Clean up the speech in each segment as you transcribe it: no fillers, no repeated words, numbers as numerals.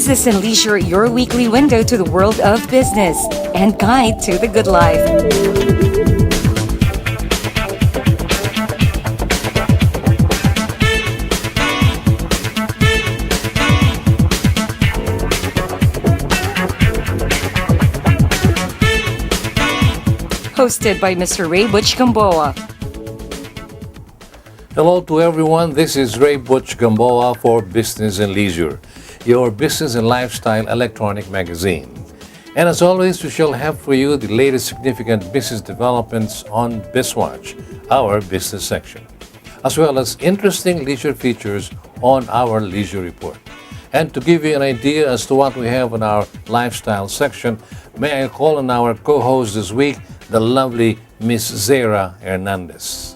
Business and Leisure, your weekly window to the world of business and guide to the good life. Hosted by Mr. Ray Butch Gamboa. Hello to everyone. This is Ray Butch Gamboa for Business and Leisure, your business and lifestyle electronic magazine. And as always, we shall have for you the latest significant business developments on BizWatch, our business section, as well as interesting leisure features on our leisure report. And to give you an idea as to what we have in our lifestyle section, may I call on our co-host this week, the lovely Miss Zara Hernandez.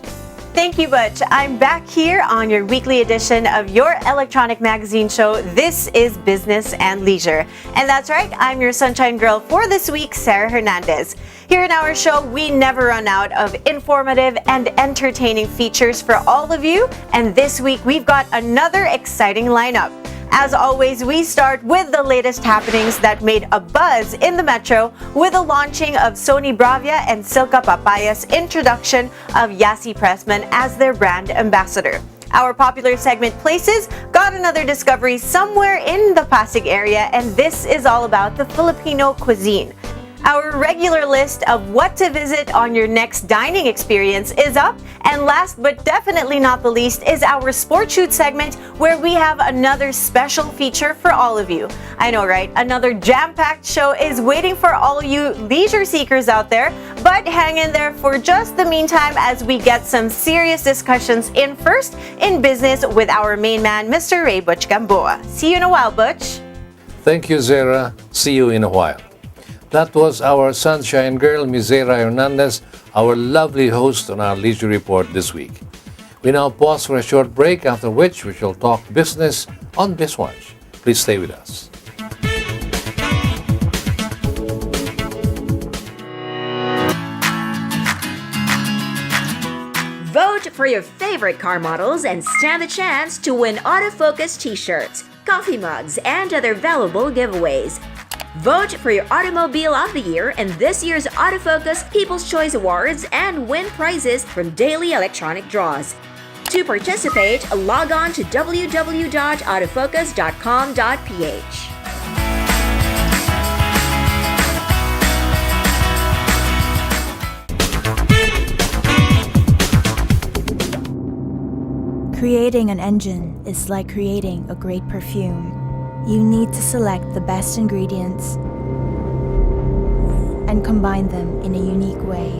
Thank you, Butch. I'm back here on your weekly edition of your electronic magazine show. This is Business and Leisure. And that's right, I'm your sunshine girl for this week, Sarah Hernandez. Here in our show, we never run out of informative and entertaining features for all of you. And this week, we've got another exciting lineup. As always, we start with the latest happenings that made a buzz in the metro with the launching of Sony Bravia and Silka Papaya's introduction of Yassi Pressman as their brand ambassador. Our popular segment Places got another discovery somewhere in the Pasig area, and this is all about the Filipino cuisine. Our regular list of what to visit on your next dining experience is up. And last but definitely not the least is our Sport Shoot segment, where we have another special feature for all of you. I know, right? Another jam-packed show is waiting for all you leisure seekers out there. But hang in there for just the meantime as we get some serious discussions in first in business with our main man, Mr. Ray Butch Gamboa. See you in a while, Butch. Thank you, Zara. See you in a while. That was our sunshine girl, Ms. Zara Hernandez, our lovely host on our leisure report this week. We now pause for a short break, after which we shall talk business on BizWatch. Please stay with us. Vote for your favorite car models and stand the chance to win autofocus t-shirts, coffee mugs, and other valuable giveaways. Vote for your Automobile of the Year in this year's Autofocus People's Choice Awards and win prizes from daily electronic draws. To participate, log on to www.autofocus.com.ph. Creating an engine is like creating a great perfume. You need to select the best ingredients and combine them in a unique way.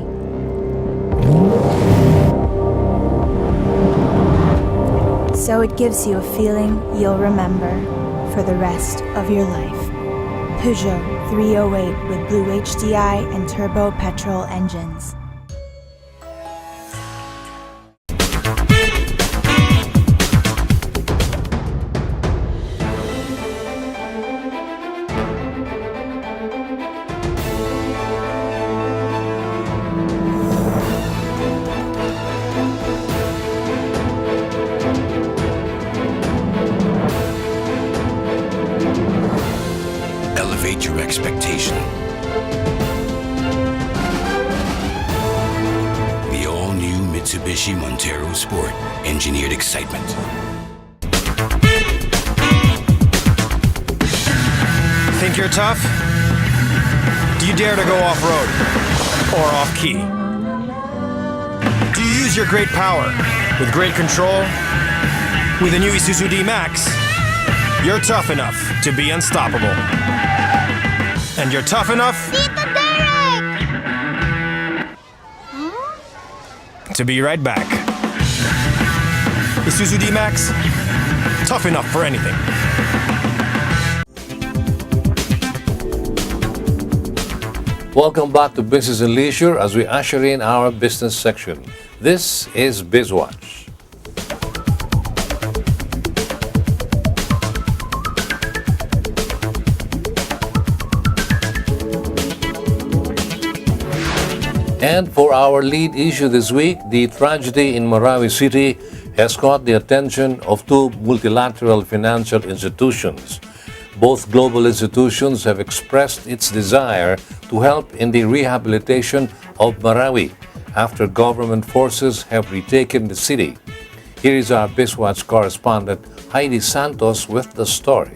So it gives you a feeling you'll remember for the rest of your life. Peugeot 308 with Blue HDI and turbo petrol engines. Your expectation. The all-new Mitsubishi Montero Sport, engineered excitement. Think you're tough? Do you dare to go off-road or off-key? Do you use your great power with great control? With the new Isuzu D-Max, you're tough enough to be unstoppable. And you're tough enough to be right back. Isuzu D-Max, tough enough for anything. Welcome back to Business and Leisure as we usher in our business section. This is BizWatch. And for our lead issue this week, the tragedy in Marawi City has caught the attention of two multilateral financial institutions. Both global institutions have expressed its desire to help in the rehabilitation of Marawi after government forces have retaken the city. Here is our BizWatch correspondent Heidi Santos with the story.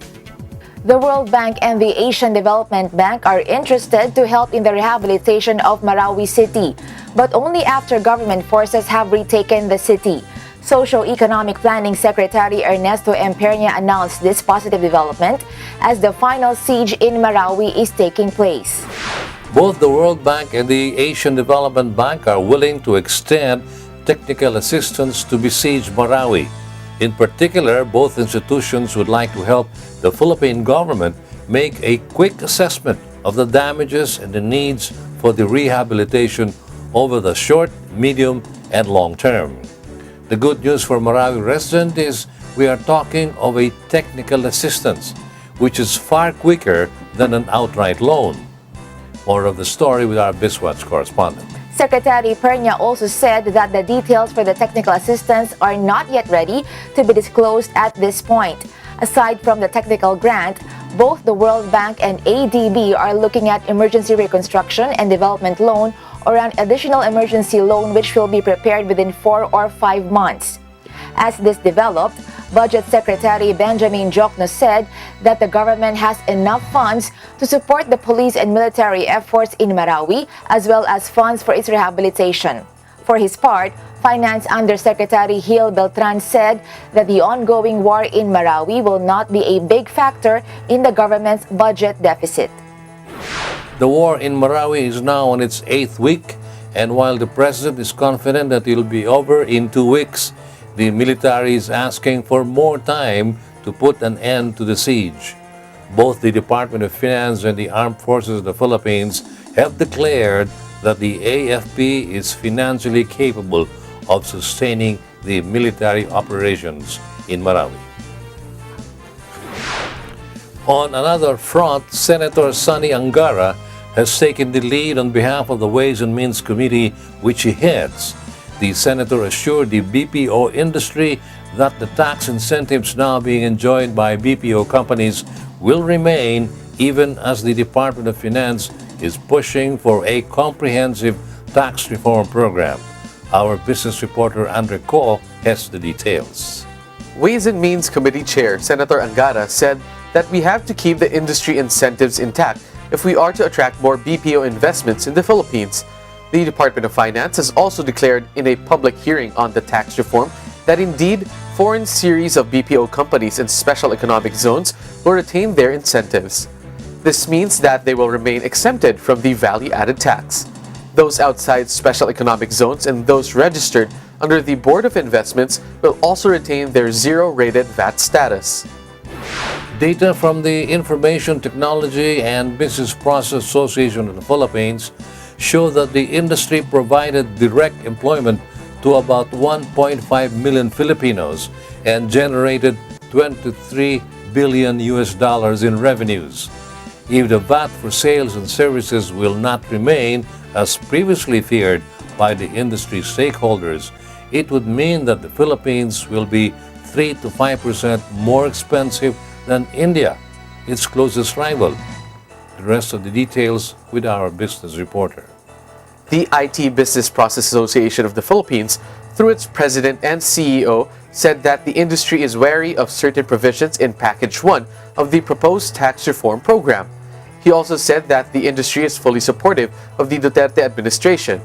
The World Bank and the Asian Development Bank are interested to help in the rehabilitation of Marawi City, but only after government forces have retaken the city. Socio-Economic Planning Secretary Ernesto M. Pernia announced this positive development as the final siege in Marawi is taking place. Both the World Bank and the Asian Development Bank are willing to extend technical assistance to besieged Marawi. In particular, both institutions would like to help the Philippine government make a quick assessment of the damages and the needs for the rehabilitation over the short, medium, and long term. The good news for Marawi residents is we are talking of a technical assistance, which is far quicker than an outright loan. More of the story with our BizWatch correspondent. Secretary Pernia also said that the details for the technical assistance are not yet ready to be disclosed at this point. Aside from the technical grant, both the World Bank and ADB are looking at emergency reconstruction and development loan or an additional emergency loan which will be prepared within 4 or 5 months. As this developed, Budget Secretary Benjamin Jokno said that the government has enough funds to support the police and military efforts in Marawi as well as funds for its rehabilitation. For his part, Finance Undersecretary Gil Beltran said that the ongoing war in Marawi will not be a big factor in the government's budget deficit. The war in Marawi is now on its 8th week, and while the president is confident that it will be over in 2 weeks, the military is asking for more time to put an end to the siege. Both the Department of Finance and the Armed Forces of the Philippines have declared that the AFP is financially capable of sustaining the military operations in Marawi. On another front, Senator Sonny Angara has taken the lead on behalf of the Ways and Means Committee, which he heads. The senator assured the BPO industry that the tax incentives now being enjoyed by BPO companies will remain even as the Department of Finance is pushing for a comprehensive tax reform program. Our business reporter Andre Ko has the details. Ways and Means Committee Chair Senator Angara said that we have to keep the industry incentives intact if we are to attract more BPO investments in the Philippines. The Department of Finance has also declared in a public hearing on the tax reform that indeed foreign series of BPO companies in special economic zones will retain their incentives. This means that they will remain exempted from the value-added tax. Those outside special economic zones and those registered under the Board of Investments will also retain their zero-rated VAT status. Data from the Information Technology and Business Process Association of the Philippines show that the industry provided direct employment to about 1.5 million Filipinos and generated $23 billion in revenues. If the VAT for sales and services will not remain as previously feared by the industry stakeholders, it would mean that the Philippines will be 3 to 5% more expensive than India, its closest rival. The rest of the details with our business reporter. The IT Business Process Association of the Philippines, through its president and CEO, said that the industry is wary of certain provisions in Package 1 of the proposed tax reform program. He also said that the industry is fully supportive of the Duterte administration.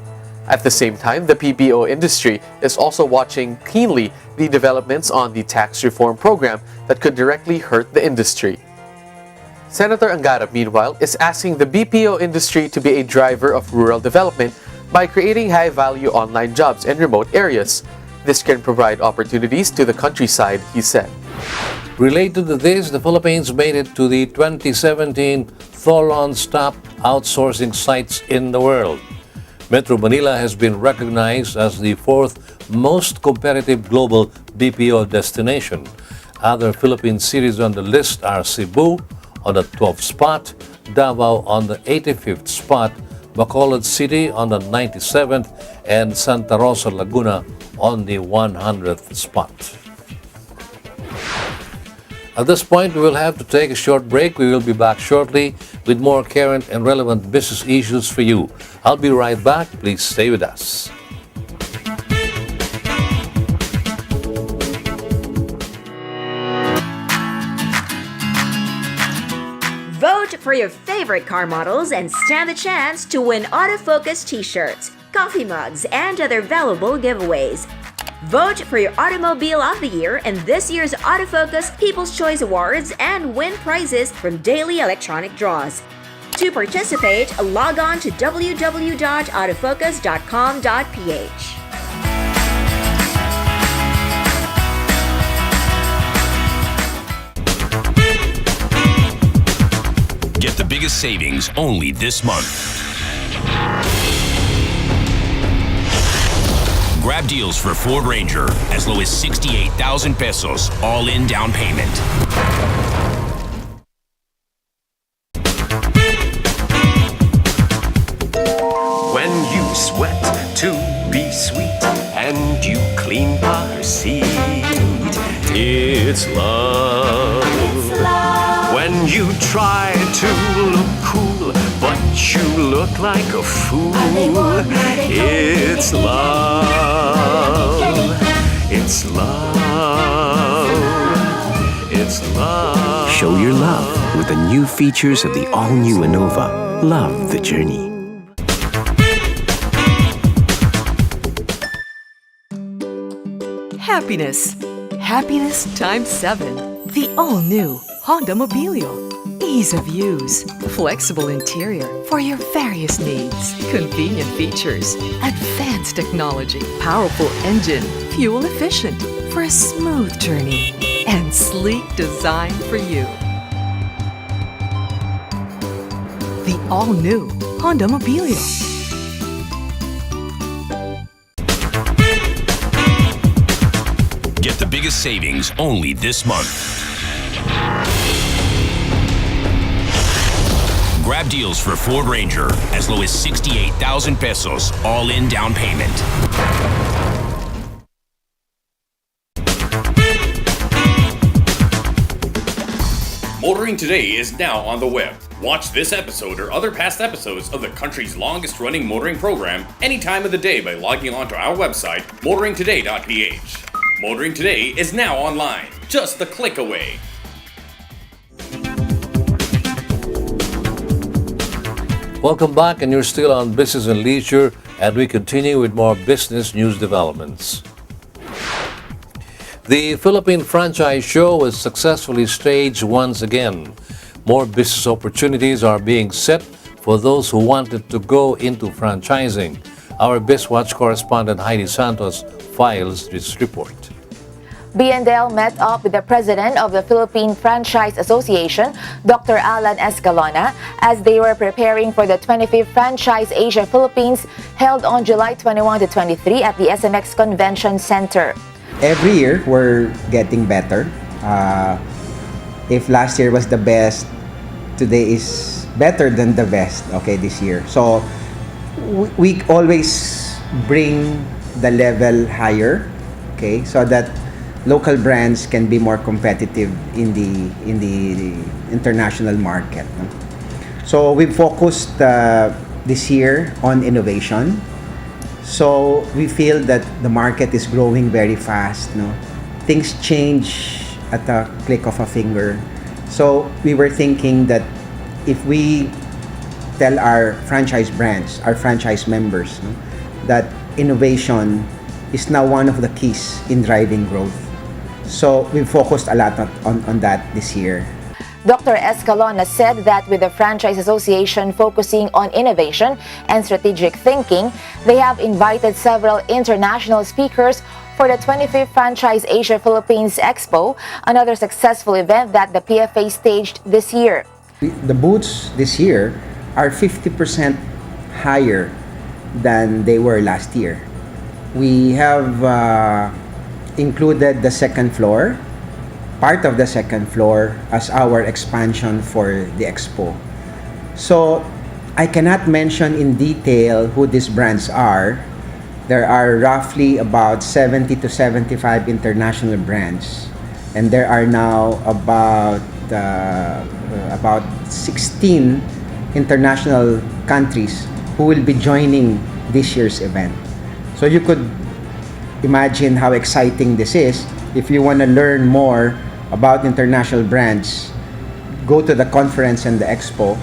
At the same time, the PPO industry is also watching keenly the developments on the tax reform program that could directly hurt the industry. Senator Angara, meanwhile, is asking the BPO industry to be a driver of rural development by creating high-value online jobs in remote areas. This can provide opportunities to the countryside, he said. Related to this, the Philippines made it to the 2017 Tholon's top outsourcing sites in the world. Metro Manila has been recognized as the 4th most competitive global BPO destination. Other Philippine cities on the list are Cebu on the 12th spot, Davao on the 85th spot, Bacolod City on the 97th, and Santa Rosa, Laguna on the 100th spot. At this point, we will have to take a short break. We will be back shortly with more current and relevant business issues for you. I'll be right back. Please stay with us. Vote for your favorite car models and stand the chance to win autofocus t-shirts, coffee mugs, and other valuable giveaways. Vote for your Automobile of the Year in this year's Autofocus People's Choice Awards and win prizes from daily electronic draws. To participate, log on to www.autofocus.com.ph. Get the biggest savings only this month. Grab deals for Ford Ranger as low as 68,000 pesos, all-in down payment. When you sweat to be sweet and you clean her seat, it's love. When you try to look cool, but you look like a fool, it's love. It's love. It's love. Show your love with the new features of the all-new Innova. Love the journey. Happiness. Happiness times 7. The all-new Honda Mobilio. Ease of use, flexible interior for your various needs, convenient features, advanced technology, powerful engine, fuel efficient for a smooth journey, and sleek design for you. The all-new Honda Mobilio. Get the biggest savings only this month. Grab deals for Ford Ranger as low as 68,000 pesos, all-in down payment. Motoring Today is now on the web. Watch this episode or other past episodes of the country's longest-running motoring program any time of the day by logging on to our website, motoringtoday.ph. Motoring Today is now online, just a click away. Welcome back, and you're still on Business and Leisure, and we continue with more business news developments. The Philippine Franchise Show was successfully staged once again. More business opportunities are being set for those who wanted to go into franchising. Our BizWatch correspondent Heidi Santos files this report. BNDEL met up with the president of the Philippine Franchise Association, Dr. Alan Escalona, as they were preparing for the 25th Franchise Asia Philippines held on July 21 to 23 at the SMX Convention Center. Every year, we're getting better. If last year was the best, today is better than the best, okay, this year. So, we always bring the level higher, okay, so that local brands can be more competitive in the international market. No? So we focused this year on innovation. So we feel that the market is growing very fast. No? Things change at the click of a finger. So we were thinking that if we tell our franchise brands, our franchise members, no, that innovation is now one of the keys in driving growth. So we focused a lot on that this year. Dr. Escalona said that with the Franchise Association focusing on innovation and strategic thinking, they have invited several international speakers for the 25th Franchise Asia Philippines Expo, another successful event that the PFA staged this year. The booths this year are 50% higher than they were last year. We have included the second floor, part of the second floor, as our expansion for the expo. So I cannot mention in detail who these brands are. There are roughly about 70 to 75 international brands. and there are now about 16 international countries who will be joining this year's event. So you could imagine how exciting this is. If you want to learn more about international brands, go to the conference and the expo,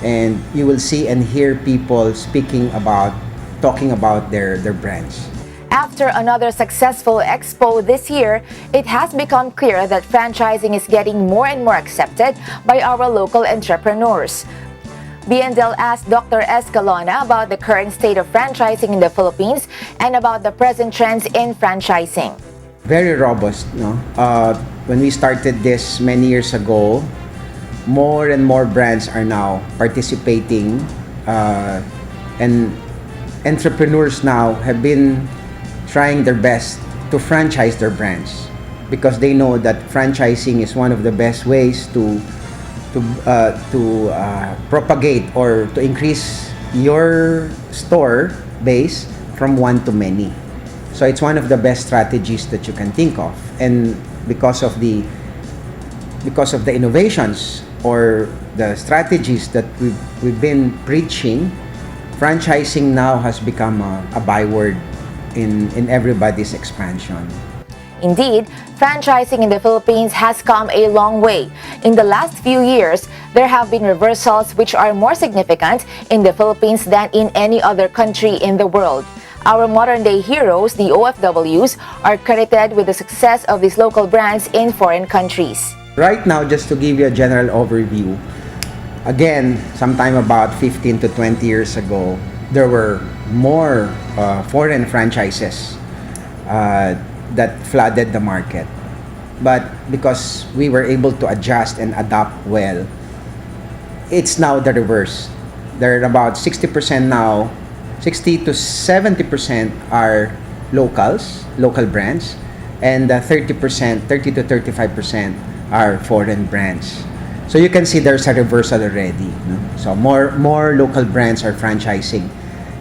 and you will see and hear people talking about their brands. After another successful expo this year, it has become clear that franchising is getting more and more accepted by our local entrepreneurs. BNDEL asked Dr. Escalona about the current state of franchising in the Philippines and about the present trends in franchising. Very robust, no? When we started this many years ago, more and more brands are now participating, and entrepreneurs now have been trying their best to franchise their brands because they know that franchising is one of the best ways to propagate or to increase your store base from one to many. So it's one of the best strategies that you can think of, and because of the innovations or the strategies that we've been preaching, franchising now has become a byword in everybody's expansion. Indeed, franchising in the Philippines has come a long way. In the last few years, there have been reversals which are more significant in the Philippines than in any other country in the world. Our modern-day heroes, the OFWs, are credited with the success of these local brands in foreign countries. Right now, just to give you a general overview, again, sometime about 15 to 20 years ago, there were more foreign franchises that flooded the market. But because we were able to adjust and adapt well, it's now the reverse. There are about 60% now, 60 to 70% are local brands, and 30 to 35% are foreign brands. So you can see there's a reversal already. No? So more local brands are franchising.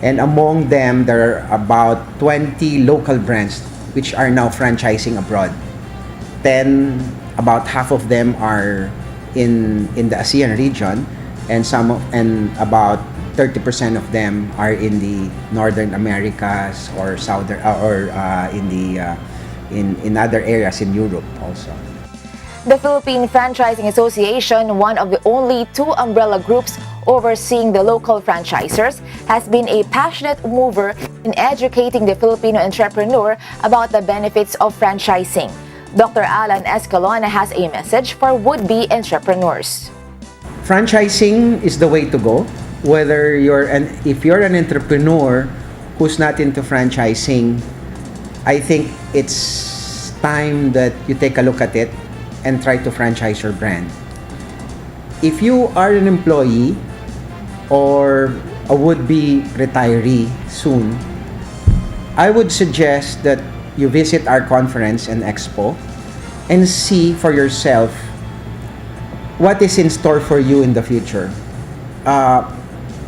And among them, there are about 20 local brands which are now franchising abroad. About half of them are in the ASEAN region, and about 30% of them are in the Northern Americas or in other areas in Europe also. The Philippine Franchising Association, one of the only two umbrella groups overseeing the local franchisors, has been a passionate mover in educating the Filipino entrepreneur about the benefits of franchising. Dr. Alan Escalona has a message for would-be entrepreneurs. Franchising is the way to go. If you're an entrepreneur who's not into franchising, I think it's time that you take a look at it and try to franchise your brand. If you are an employee or a would-be retiree soon, I would suggest that you visit our conference and expo and see for yourself what is in store for you in the future.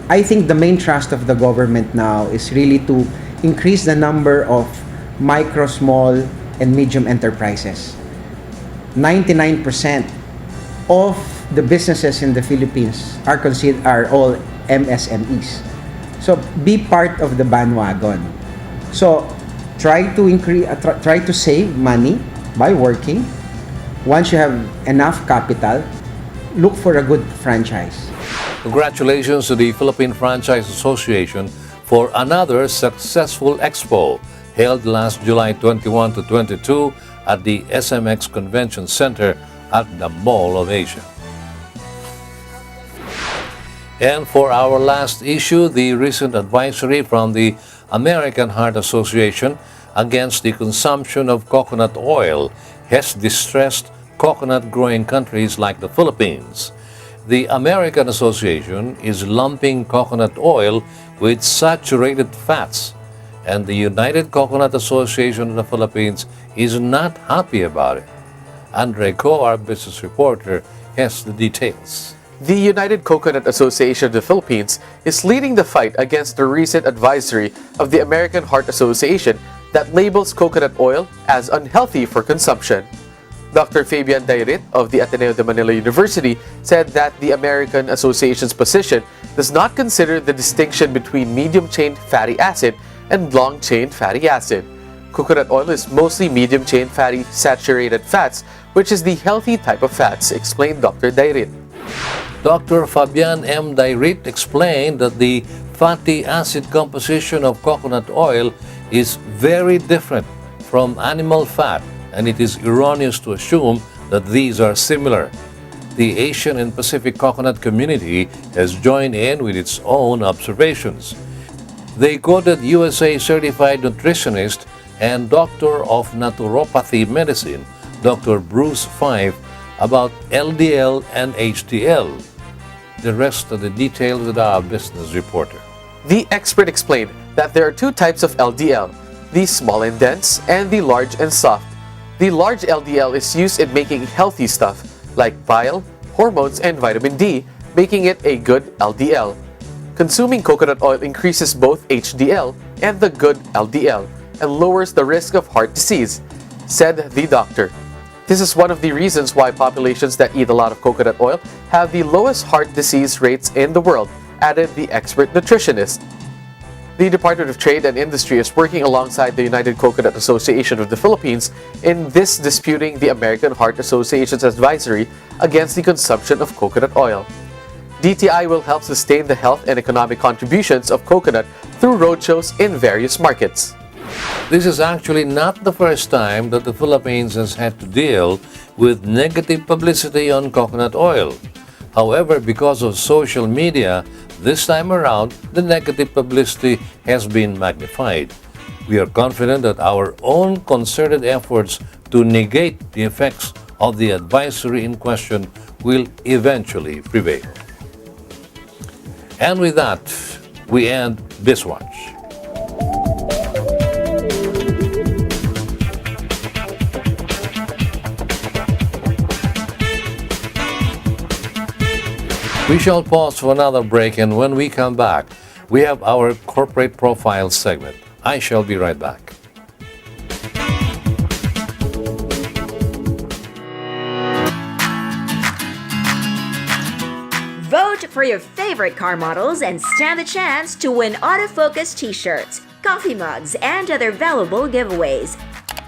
I think the main thrust of the government now is really to increase the number of micro, small, and medium enterprises. 99% of the businesses in the Philippines are all MSMEs. So be part of the bandwagon. So try to save money by working. Once you have enough capital, look for a good franchise. Congratulations to the Philippine Franchise Association for another successful expo held last July 21 to 22 at the SMX Convention Center at the Mall of Asia. And for our last issue, the recent advisory from the American Heart Association against the consumption of coconut oil has distressed coconut-growing countries like the Philippines. The American Association is lumping coconut oil with saturated fats, and the United Coconut Association of the Philippines is not happy about it. Andre Ko, our business reporter, has the details. The United Coconut Association of the Philippines is leading the fight against the recent advisory of the American Heart Association that labels coconut oil as unhealthy for consumption. Dr. Fabian Dairit of the Ateneo de Manila University said that the American Association's position does not consider the distinction between medium-chain fatty acid and long-chain fatty acid. Coconut oil is mostly medium-chain fatty saturated fats, which is the healthy type of fats, explained Dr. Dairit. Dr. Fabian M. Dairit explained that the fatty acid composition of coconut oil is very different from animal fat, and it is erroneous to assume that these are similar. The Asian and Pacific coconut community has joined in with its own observations. They quoted USA certified nutritionist and doctor of naturopathy medicine, Dr. Bruce Fife, about LDL and HDL. The rest of the details with our business reporter. The expert explained that there are two types of LDL, the small and dense and the large and soft. The large LDL is used in making healthy stuff like bile, hormones, and vitamin D, making it a good LDL. Consuming coconut oil increases both HDL and the good LDL and lowers the risk of heart disease, said the doctor. This is one of the reasons why populations that eat a lot of coconut oil have the lowest heart disease rates in the world, added the expert nutritionist. The Department of Trade and Industry is working alongside the United Coconut Association of the Philippines in this disputing the American Heart Association's advisory against the consumption of coconut oil. DTI will help sustain the health and economic contributions of coconut through roadshows in various markets. This is actually not the first time that the Philippines has had to deal with negative publicity on coconut oil. However, because of social media, this time around, the negative publicity has been magnified. We are confident that our own concerted efforts to negate the effects of the advisory in question will eventually prevail. And with that, we end BizWatch. We shall pause for another break, and when we come back, we have our corporate profile segment. I shall be right back. Vote for your favorite car models and stand the chance to win autofocus t-shirts, coffee mugs, and other valuable giveaways.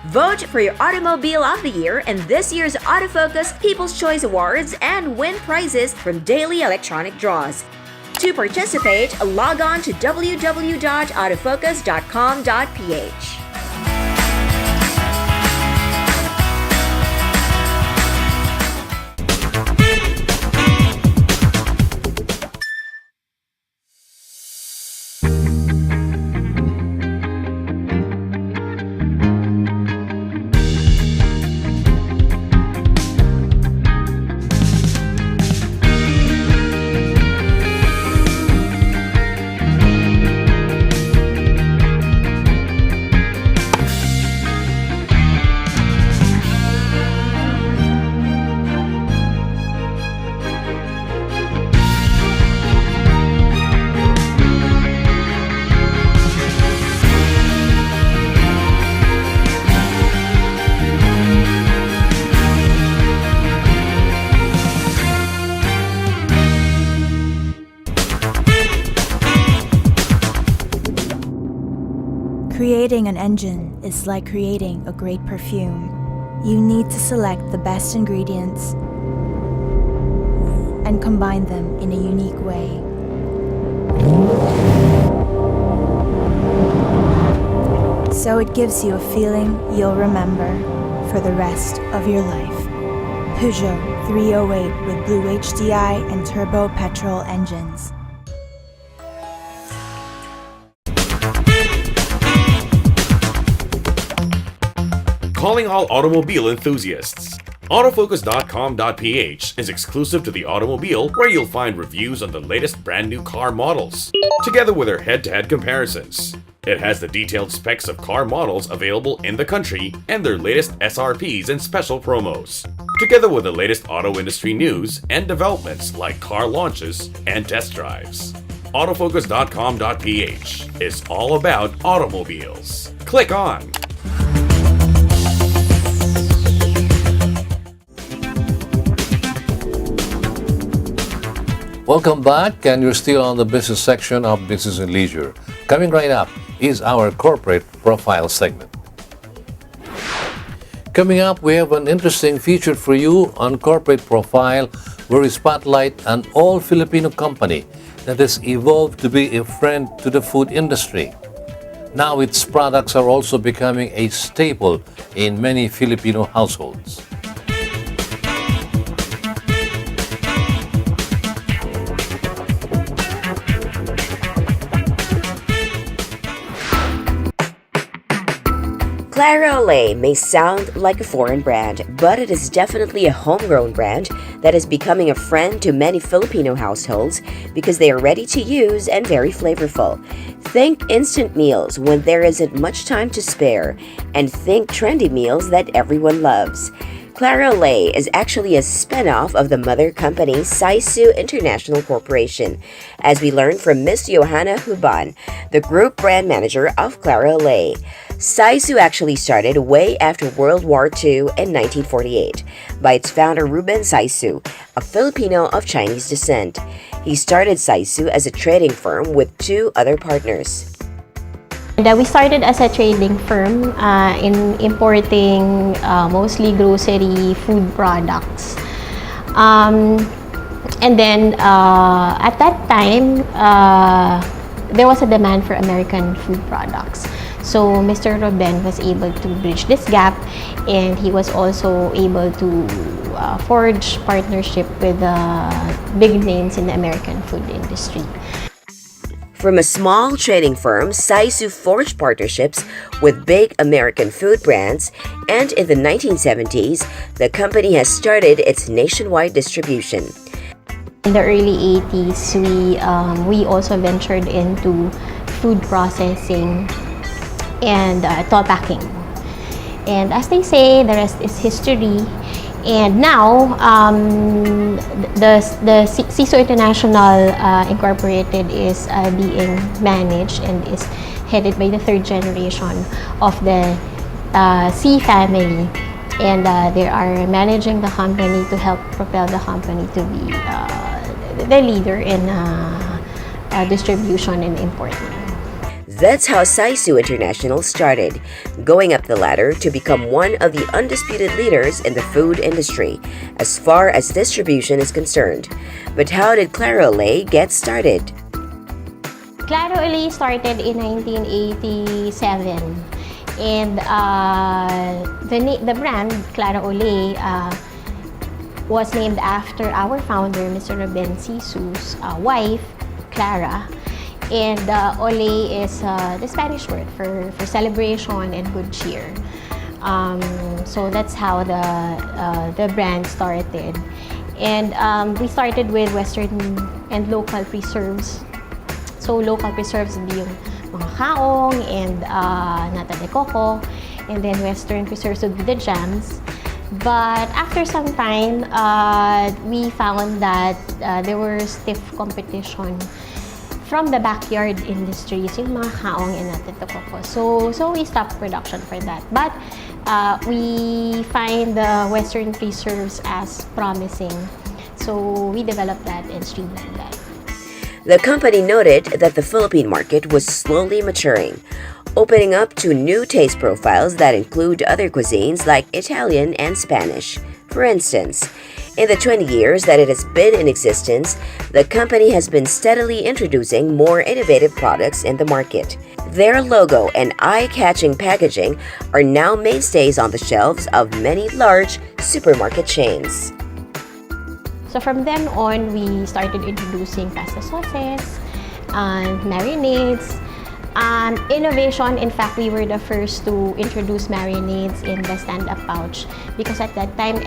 Vote for your Automobile of the Year in this year's Autofocus People's Choice Awards and win prizes from daily electronic draws. To participate, log on to www.autofocus.com.ph. Creating an engine is like creating a great perfume. You need to select the best ingredients and combine them in a unique way. So it gives you a feeling you'll remember for the rest of your life. Peugeot 308 with Blue HDI and turbo petrol engines. Calling all automobile enthusiasts. Autofocus.com.ph is exclusive to the automobile, where you'll find reviews on the latest brand new car models, together with their head-to-head comparisons. It has the detailed specs of car models available in the country and their latest SRPs and special promos, together with the latest auto industry news and developments like car launches and test drives. Autofocus.com.ph is all about automobiles. Click on. Welcome back, and you're still on the business section of Business and Leisure. Coming right up is our corporate profile segment. Coming up, we have an interesting feature for you on Corporate Profile, where we spotlight an all-Filipino company that has evolved to be a friend to the food industry. Now its products are also becoming a staple in many Filipino households. Clara Olay may sound like a foreign brand, but it is definitely a homegrown brand that is becoming a friend to many Filipino households because they are ready to use and very flavorful. Think instant meals when there isn't much time to spare, and think trendy meals that everyone loves. Clara Olay is actually a spin-off of the mother company Saisu International Corporation, as we learned from Miss Johanna Huban, the group brand manager of Clara Olay. Saisu actually started way after World War II in 1948 by its founder Ruben Saisu, a Filipino of Chinese descent. He started Saisu as a trading firm with two other partners. We started as a trading firm in importing mostly grocery food products. And then at that time, there was a demand for American food products. So Mr. Ruben was able to bridge this gap, and he was also able to forge partnership with big names in the American food industry. From a small trading firm, Saisu forged partnerships with big American food brands, and in the 1970s, the company has started its nationwide distribution. In the early 80s, we also ventured into food processing and toll packing. And as they say, the rest is history. And now, the Saisu International Incorporated is being managed and is headed by the third generation of the C family. And they are managing the company to help propel the company to be the leader in distribution and importing. That's how Saisu International started, going up the ladder to become one of the undisputed leaders in the food industry, as far as distribution is concerned. But how did Clara Olay get started? Clara Olay started in 1987, and the brand Clara Olay was named after our founder, Mr. Ruben Sisu's wife, Clara. And Olay is the Spanish word for celebration and good cheer. So that's how the brand started. And we started with Western and local preserves. So local preserves would be yung mga kaong and nata de coco. And then Western preserves would be the jams. But after some time, we found that there were stiff competition from the backyard industries, yung mga kaong and nata de coco. So we stopped production for that. But we find the Western preserves as promising. So we developed that and streamlined that. The company noted that the Philippine market was slowly maturing, opening up to new taste profiles that include other cuisines like Italian and Spanish. For instance, in the 20 years that it has been in existence, the company has been steadily introducing more innovative products in the market. Their logo and eye-catching packaging are now mainstays on the shelves of many large supermarket chains. So from then on, we started introducing pasta sauces, marinades, innovation. In fact, we were the first to introduce marinades in the stand-up pouch because at that time,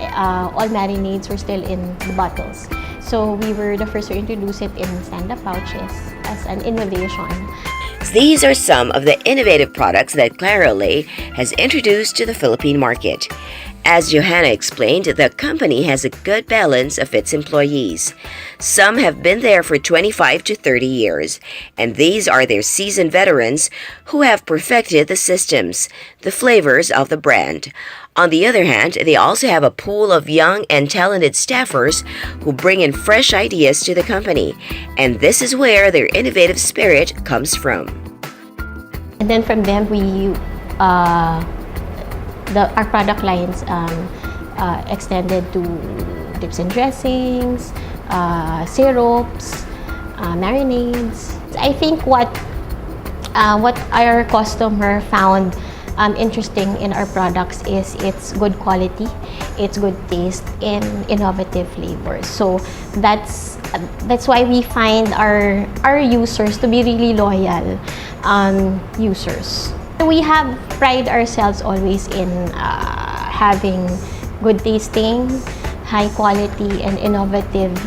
all marinades were still in the bottles. So we were the first to introduce it in stand-up pouches as an innovation. These are some of the innovative products that Clara Olay has introduced to the Philippine market. As Johanna explained, the company has a good balance of its employees. Some have been there for 25 to 30 years, and these are their seasoned veterans who have perfected the systems, the flavors of the brand. On the other hand, they also have a pool of young and talented staffers who bring in fresh ideas to the company, and this is where their innovative spirit comes from. And then from them, our product lines extended to dips and dressings, syrups, marinades. I think what our customer found interesting in our products is its good quality, its good taste, and innovative flavors. So that's why we find our users to be really loyal users. We have pride ourselves always in having good tasting, high quality, and innovative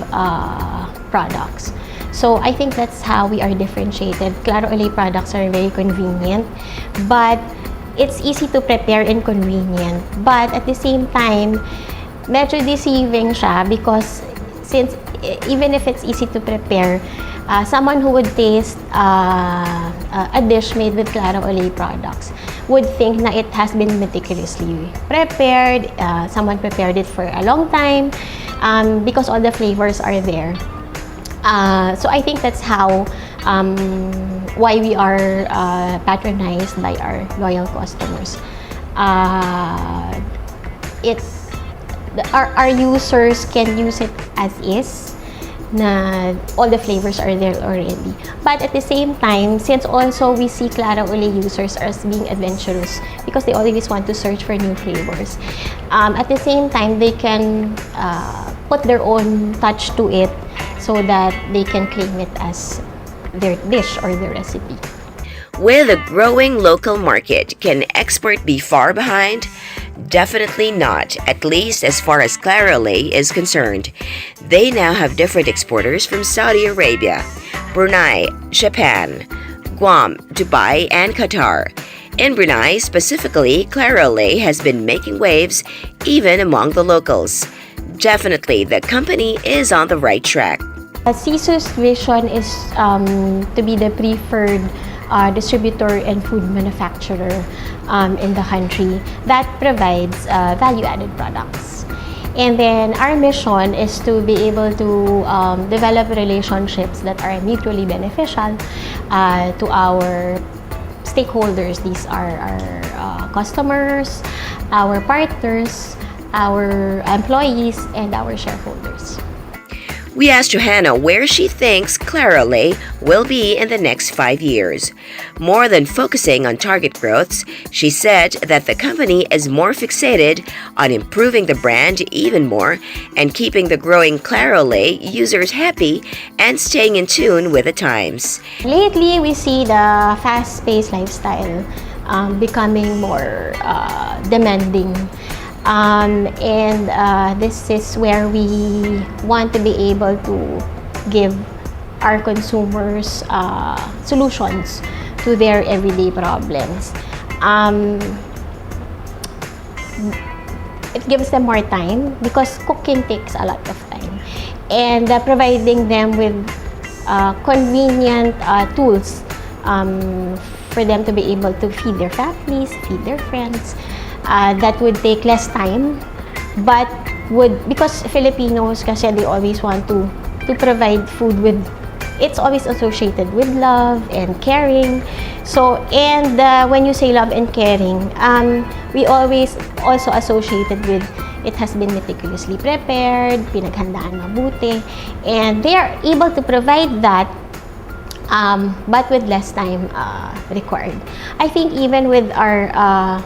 products. So I think that's how we are differentiated. Claro Olé products are very convenient, but it's easy to prepare and convenient. But at the same time, medyo deceiving siya because since even if it's easy to prepare, someone who would taste a dish made with Claro Olé products would think na it has been meticulously prepared. Someone prepared it for a long time because all the flavors are there. So I think that's how why we are patronized by our loyal customers. Our users can use it as is. Na all the flavors are there already. But at the same time, since also we see Claro Olé users as being adventurous because they always want to search for new flavors. At the same time, they can put their own touch to it so that they can claim it as their dish or their recipe. With a growing local market, can export be far behind? Definitely not, at least as far as Claro Olé is concerned. They now have different exporters from Saudi Arabia, Brunei, Japan, Guam, Dubai, and Qatar. In Brunei, specifically, Claro Olé has been making waves even among the locals. Definitely, the company is on the right track. Sisu's vision is to be the preferred distributor and food manufacturer in the country that provides value-added products. And then our mission is to be able to develop relationships that are mutually beneficial to our stakeholders. These are our customers, our partners, our employees, and our shareholders. We asked Johanna where she thinks Claro Olé will be in the next 5 years. More than focusing on target growths, she said that the company is more fixated on improving the brand even more and keeping the growing Claro Olé users happy and staying in tune with the times. Lately, we see the fast-paced lifestyle becoming more demanding. This is where we want to be able to give our consumers solutions to their everyday problems. It gives them more time because cooking takes a lot of time, and providing them with convenient tools for them to be able to feed their families, feed their friends. That would take less time, but because Filipinos kasi they always want to provide food with, it's always associated with love and caring. So, and when you say love and caring, we always also associated with it has been meticulously prepared, pinaghandaan mabuti, and they are able to provide that but with less time required. I think even with our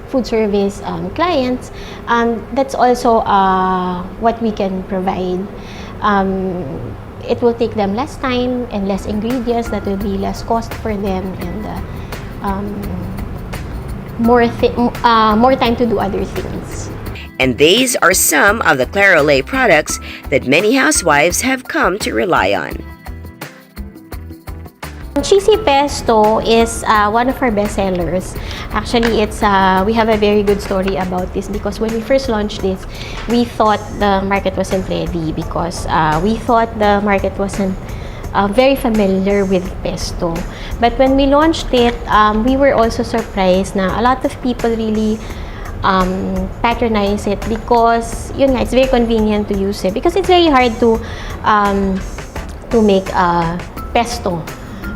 food service clients, that's also what we can provide. It will take them less time and less ingredients. That will be less cost for them and more time to do other things. And these are some of the Claro Olé products that many housewives have come to rely on. Cheesy pesto is one of our best sellers. Actually, it's we have a very good story about this because when we first launched this, we thought the market wasn't ready because we thought the market wasn't very familiar with pesto. But when we launched it, we were also surprised na a lot of people really patronize it because yun nga, it's very convenient to use it because it's very hard to make pesto.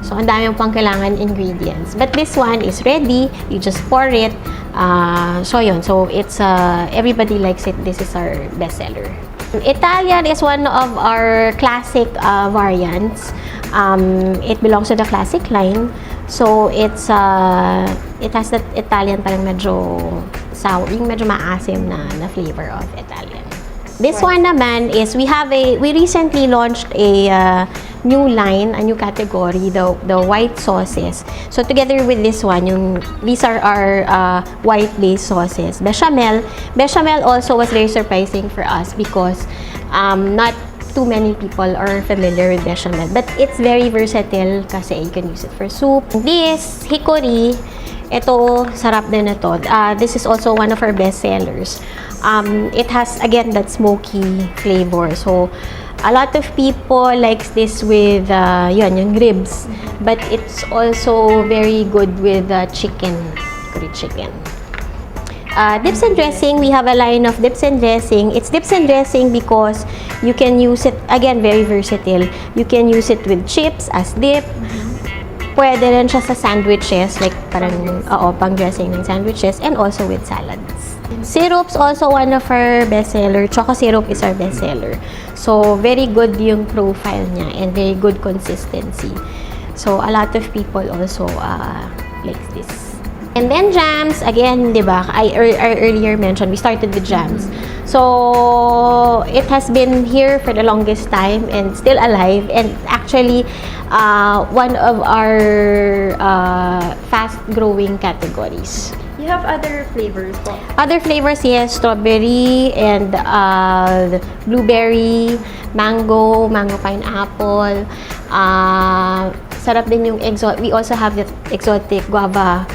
So, ang dami pang kailangan ingredients. But this one is ready. You just pour it. So, yun. So, it's everybody likes it. This is our bestseller. Italian is one of our classic variants. It belongs to the classic line. So, it has that Italian parang medyo sour, yung medyo maasim na flavor of Italian. This one naman is we recently launched a new line, a new category, the white sauces. So together with this one, these are our white-based sauces. Bechamel also was very surprising for us because not too many people are familiar with bechamel, but it's very versatile kasi you can use it for soup. This hickory, ito sarap din na to. This is also one of our best sellers. It has again that smoky flavor. So a lot of people likes this with yung ribs, but it's also very good with chicken, curry chicken. Dips and dressing, we have a line of dips and dressing. It's dips and dressing because you can use it, again, very versatile. You can use it with chips as dip. Pwede rin siya sa sandwiches, like parang, pang dressing ng sandwiches, and also with salads. Syrups, also one of our bestseller. Choco syrup is our bestseller. So, very good yung profile niya and very good consistency. So, a lot of people also likes this. And then jams, again, di ba, I earlier mentioned, we started with jams. So, it has been here for the longest time and still alive. And actually, one of our fast-growing categories. You have other flavors po? Other flavors, yes. Strawberry and blueberry, mango pineapple. Sarap din yung exotic. We also have the exotic guava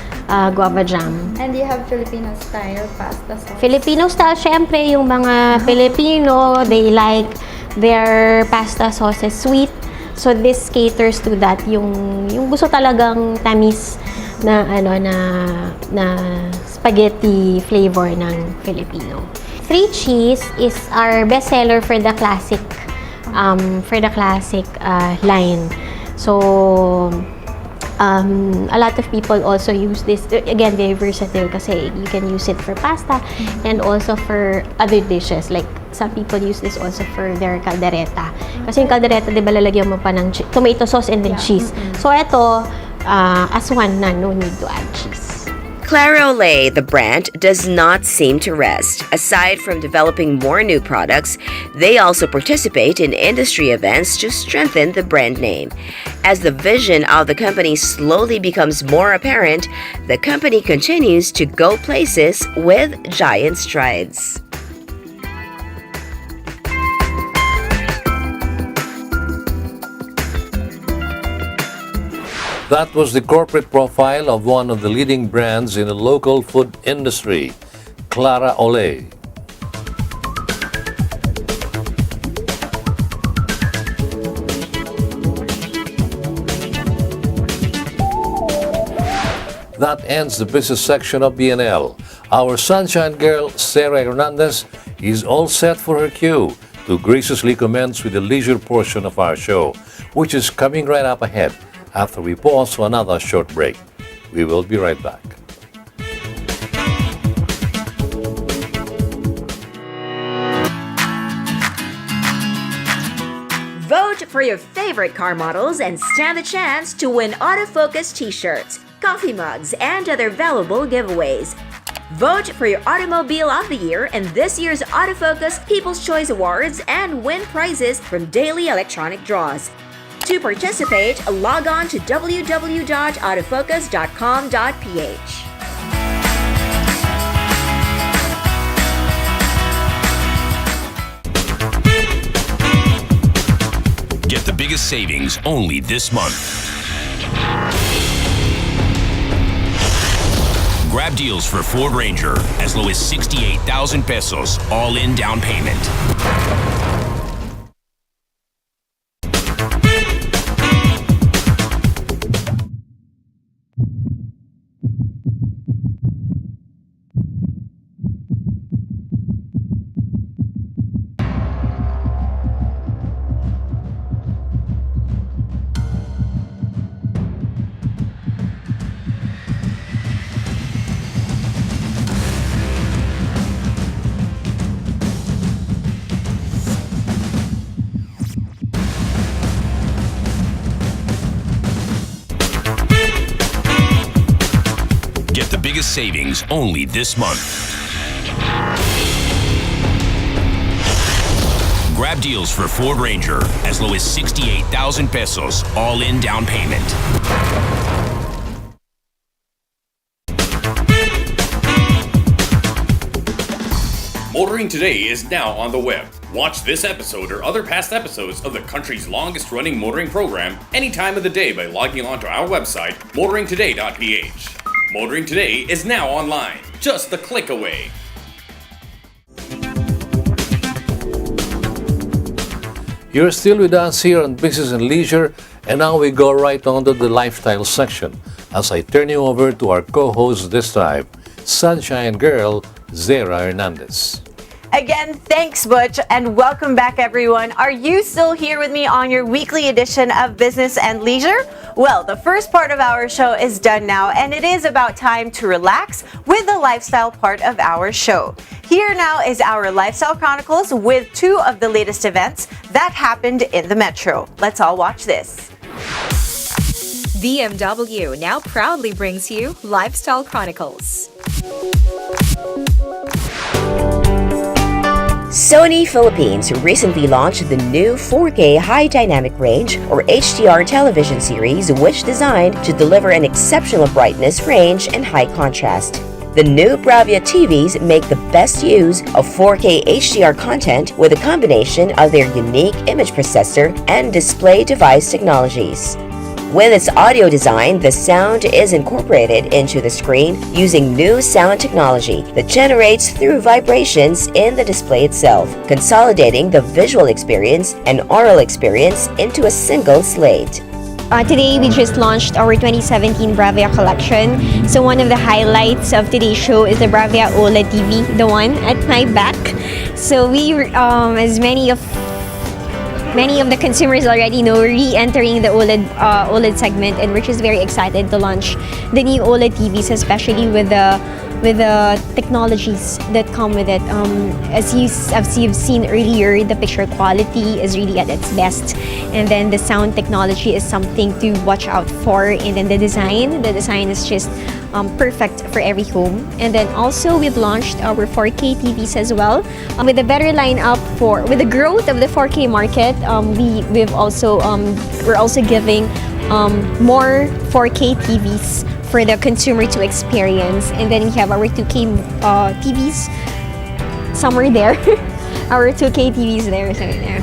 jam. And you have Filipino-style pasta sauce? Filipino-style, syempre, yung mga Filipino, they like their pasta sauces sweet. So, this caters to that. Yung gusto talagang tamis na spaghetti flavor ng Filipino. Three cheese is our bestseller for the classic line. So a lot of people also use this, again, very versatile kasi you can use it for pasta and also for other dishes. Like some people use this also for their caldereta. Kasi yung caldereta, di ba, lalagyan mo pa ng tomato sauce and then cheese. So ito, as one na, no need to add cheese. Claro-Lait, the brand, does not seem to rest. Aside from developing more new products, they also participate in industry events to strengthen the brand name. As the vision of the company slowly becomes more apparent, the company continues to go places with giant strides. That was the corporate profile of one of the leading brands in the local food industry, Claro-Lait. That ends the business section of BNL. Our sunshine girl, Sarah Hernandez, is all set for her cue to graciously commence with the leisure portion of our show, which is coming right up ahead after we pause for another short break. We will be right back. Vote for your favorite car models and stand the chance to win autofocus t-shirts, coffee mugs, and other valuable giveaways. Vote for your Automobile of the Year in this year's Autofocus People's Choice Awards and win prizes from daily electronic draws. To participate, log on to www.autofocus.com.ph. Get the biggest savings only this month. Grab deals for Ford Ranger as low as 68,000 pesos, all-in down payment. biggest savings only this month. Grab deals for Ford Ranger as low as 68,000 pesos, all-in down payment. Motoring Today is now on the web. Watch this episode or other past episodes of the country's longest-running motoring program any time of the day by logging on to our website, motoringtoday.ph. Motoring Today is now online, just a click away. You're still with us here on Business and Leisure, and now we go right on to the lifestyle section as I turn you over to our co-host this time, Sunshine Girl, Zara Hernandez. Again, thanks, Butch, and welcome back, everyone. Are you still here with me on your weekly edition of Business and Leisure? Well, the first part of our show is done now, and it is about time to relax with the lifestyle part of our show. Here now is our Lifestyle Chronicles with two of the latest events that happened in the metro. Let's all watch this. BMW now proudly brings you Lifestyle Chronicles. Sony Philippines recently launched the new 4K High Dynamic Range or HDR television series, which designed to deliver an exceptional brightness, range, and high contrast. The new Bravia TVs make the best use of 4K HDR content with a combination of their unique image processor and display device technologies. With its audio design, the sound is incorporated into the screen using new sound technology that generates through vibrations in the display itself, consolidating the visual experience and oral experience into a single slate. Today, we just launched our 2017 Bravia collection. So one of the highlights of today's show is the Bravia OLED TV, the one at my back. So we, as many of the consumers already know, we're re-entering the OLED segment, and we're just very excited to launch the new OLED TVs, especially with the technologies that come with it. As you've seen earlier, the picture quality is really at its best, and then the sound technology is something to watch out for, and then the design is just perfect for every home. And then also we've launched our 4K TVs as well. With a better lineup with the growth of the 4K market, we're also giving more 4K TVs for the consumer to experience. And then we have our 2K TVs somewhere there. Our 2K TVs there, so there.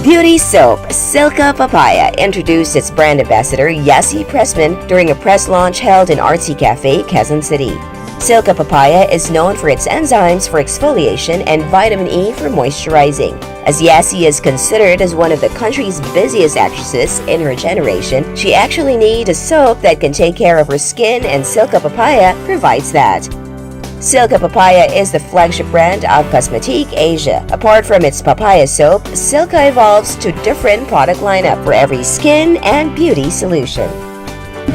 Beauty soap Silka Papaya introduced its brand ambassador Yassi Pressman during a press launch held in Artsy Cafe, Quezon City. Silka Papaya is known for its enzymes for exfoliation and vitamin E for moisturizing. As Yassi is considered as one of the country's busiest actresses in her generation, she actually needs a soap that can take care of her skin, and Silka Papaya provides that. Silka Papaya is the flagship brand of Cosmetique Asia. Apart from its papaya soap, Silka evolves to different product lineup for every skin and beauty solution.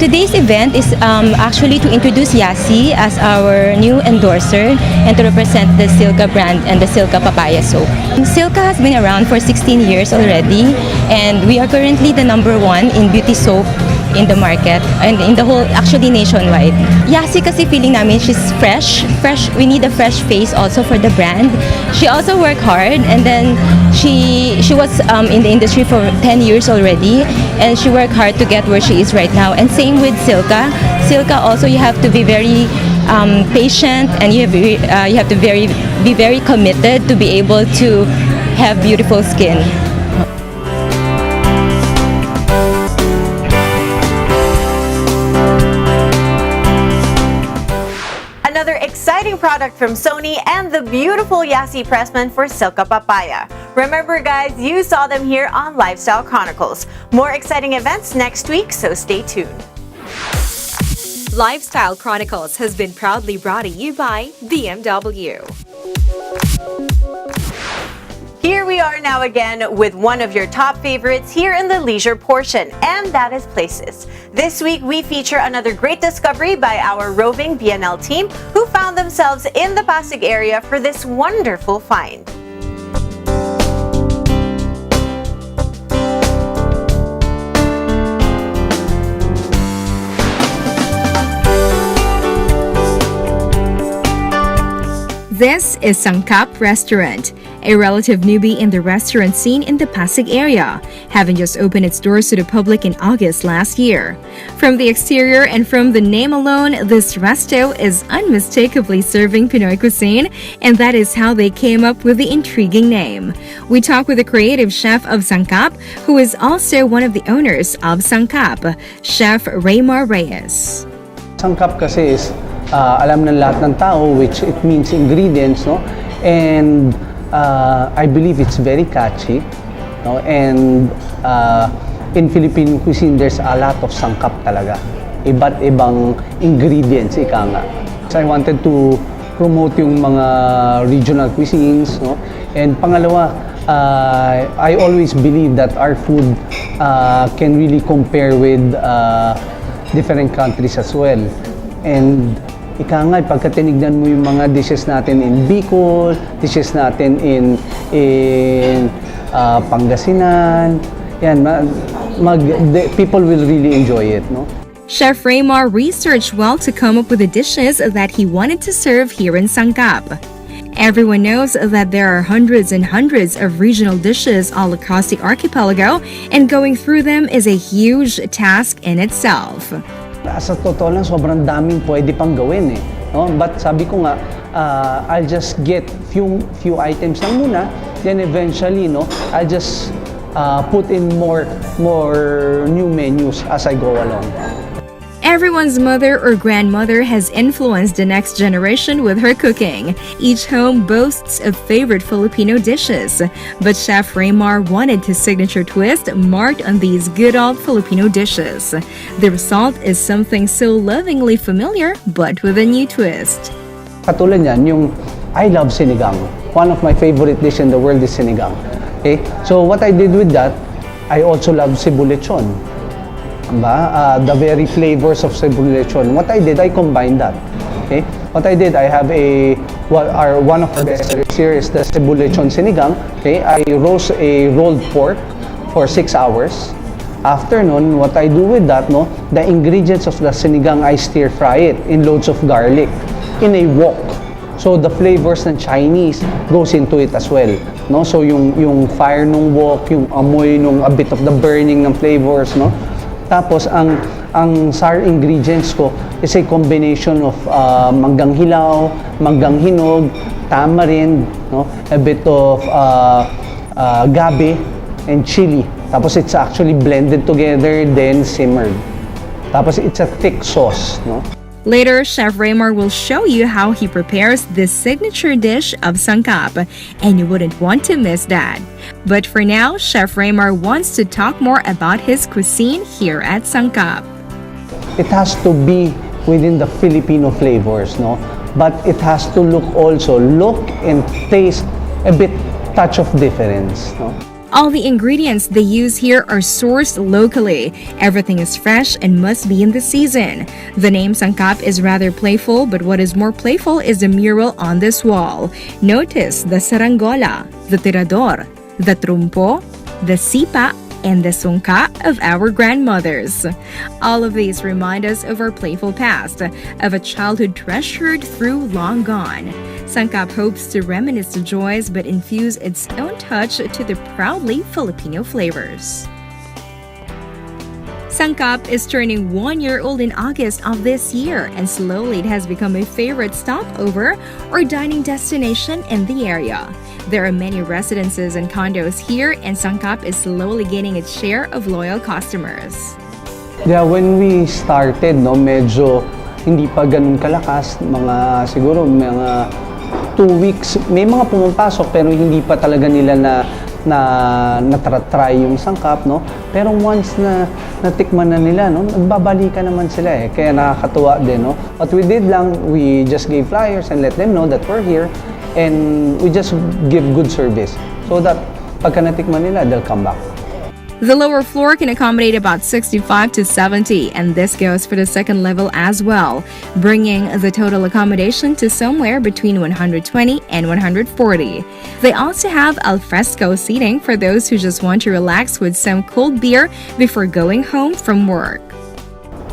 Today's event is actually to introduce Yassi as our new endorser and to represent the Silka brand and the Silka Papaya soap. Silka has been around for 16 years already, and we are currently the #1 in beauty soap in the market and in the whole, actually nationwide. Yassi kasi feeling namin she's fresh. We need a fresh face also for the brand. She also worked hard, and then she was in the industry for 10 years already, and she worked hard to get where she is right now. And same with Silka. Silka also, you have to be very patient, and you have to be very committed to be able to have beautiful skin. Another exciting product from Sony and the beautiful Yassi Pressman for Silka Papaya. Remember, guys, you saw them here on Lifestyle Chronicles. More exciting events next week, so stay tuned. Lifestyle Chronicles has been proudly brought to you by BMW. Here we are now again with one of your top favorites here in the leisure portion, and that is Places. This week we feature another great discovery by our roving BNL team who found themselves in the Pasig area for this wonderful find. This is Sangkap Restaurant, a relative newbie in the restaurant scene in the Pasig area, having just opened its doors to the public in August last year. From the exterior and from the name alone, this resto is unmistakably serving Pinoy cuisine, and that is how they came up with the intriguing name. We talk with the creative chef of Sangkap, who is also one of the owners of Sangkap, Chef Raymar Reyes. Sangkap kasi is alam ng lahat ng tao, which it means ingredients, no? And I believe it's very catchy, no? And in Philippine cuisine, there's a lot of sangkap talaga. Iba't ibang ingredients, ika nga. So I wanted to promote yung mga regional cuisines, no? And pangalawa, I always believe that our food can really compare with different countries as well. And ika nga, pagka tinignan mo yung mga dishes natin in Bicol, dishes natin in Pangasinan, yan, people will really enjoy it, no? Chef Raymar researched well to come up with the dishes that he wanted to serve here in Sangkap. Everyone knows that there are hundreds and hundreds of regional dishes all across the archipelago, and going through them is a huge task in itself. Sa totoo lang, sobrang daming pwede pang gawin eh. No? But sabi ko nga, I'll just get few items lang muna, then eventually, no, I'll just put in more new menus as I go along. Everyone's mother or grandmother has influenced the next generation with her cooking. Each home boasts of favorite Filipino dishes, but Chef Raymar wanted his signature twist marked on these good old Filipino dishes. The result is something so lovingly familiar, but with a new twist. Katulad niyan, yung I love sinigang. One of my favorite dishes in the world is sinigang. Okay? So what I did with that, I also love cebu lechon. The very flavors of cebu lechon. What I did, I combined that. Okay? What I did, I have one of our best sellers here is the cebu lechon sinigang. Okay? I roast a rolled pork for 6 hours. After nun, what I do with that, no, the ingredients of the sinigang, I stir fry it in loads of garlic in a wok. So the flavors ng Chinese goes into it as well. No? So yung fire nung wok, yung amoy nung a bit of the burning ng flavors, no? Tapos ang sour ingredients ko is a combination of manggang hilaw, manggang hinog, tamarind, no? A bit of gabi and chili. Tapos it's actually blended together, then simmered. Tapos it's a thick sauce, no? Later, Chef Raymar will show you how he prepares this signature dish of Sangkap, and you wouldn't want to miss that. But for now, Chef Raymar wants to talk more about his cuisine here at Sangkap. It has to be within the Filipino flavors, no? But it has to look and taste a bit touch of difference, no? All the ingredients they use here are sourced locally. Everything is fresh and must be in the season. The name Sangkap is rather playful, but what is more playful is the mural on this wall. Notice the sarangola, the tirador, the trumpo, the sipa, and the sungka of our grandmothers. All of these remind us of our playful past, of a childhood treasured through long gone. Sangkap hopes to reminisce the joys but infuse its own touch to the proudly Filipino flavors. Sangkap is turning 1 year old in August of this year, and slowly it has become a favorite stopover or dining destination in the area. There are many residences and condos here, and Sangkap is slowly gaining its share of loyal customers. Yeah, when we started, no, medyo hindi pa ganun kalakas, siguro mga 2 weeks, may mga pumapasok pero hindi pa talaga nila na-try yung Sangkap, no? Pero once na natikman na nila, no, nagbabalikan naman sila eh. Kaya nakakatuwa din, no? What we did lang, we just gave flyers and let them know that we're here, and we just give good service so that pagka natikman nila, they'll come back. The lower floor can accommodate about 65 to 70, and this goes for the second level as well, bringing the total accommodation to somewhere between 120 and 140. They also have al fresco seating for those who just want to relax with some cold beer before going home from work.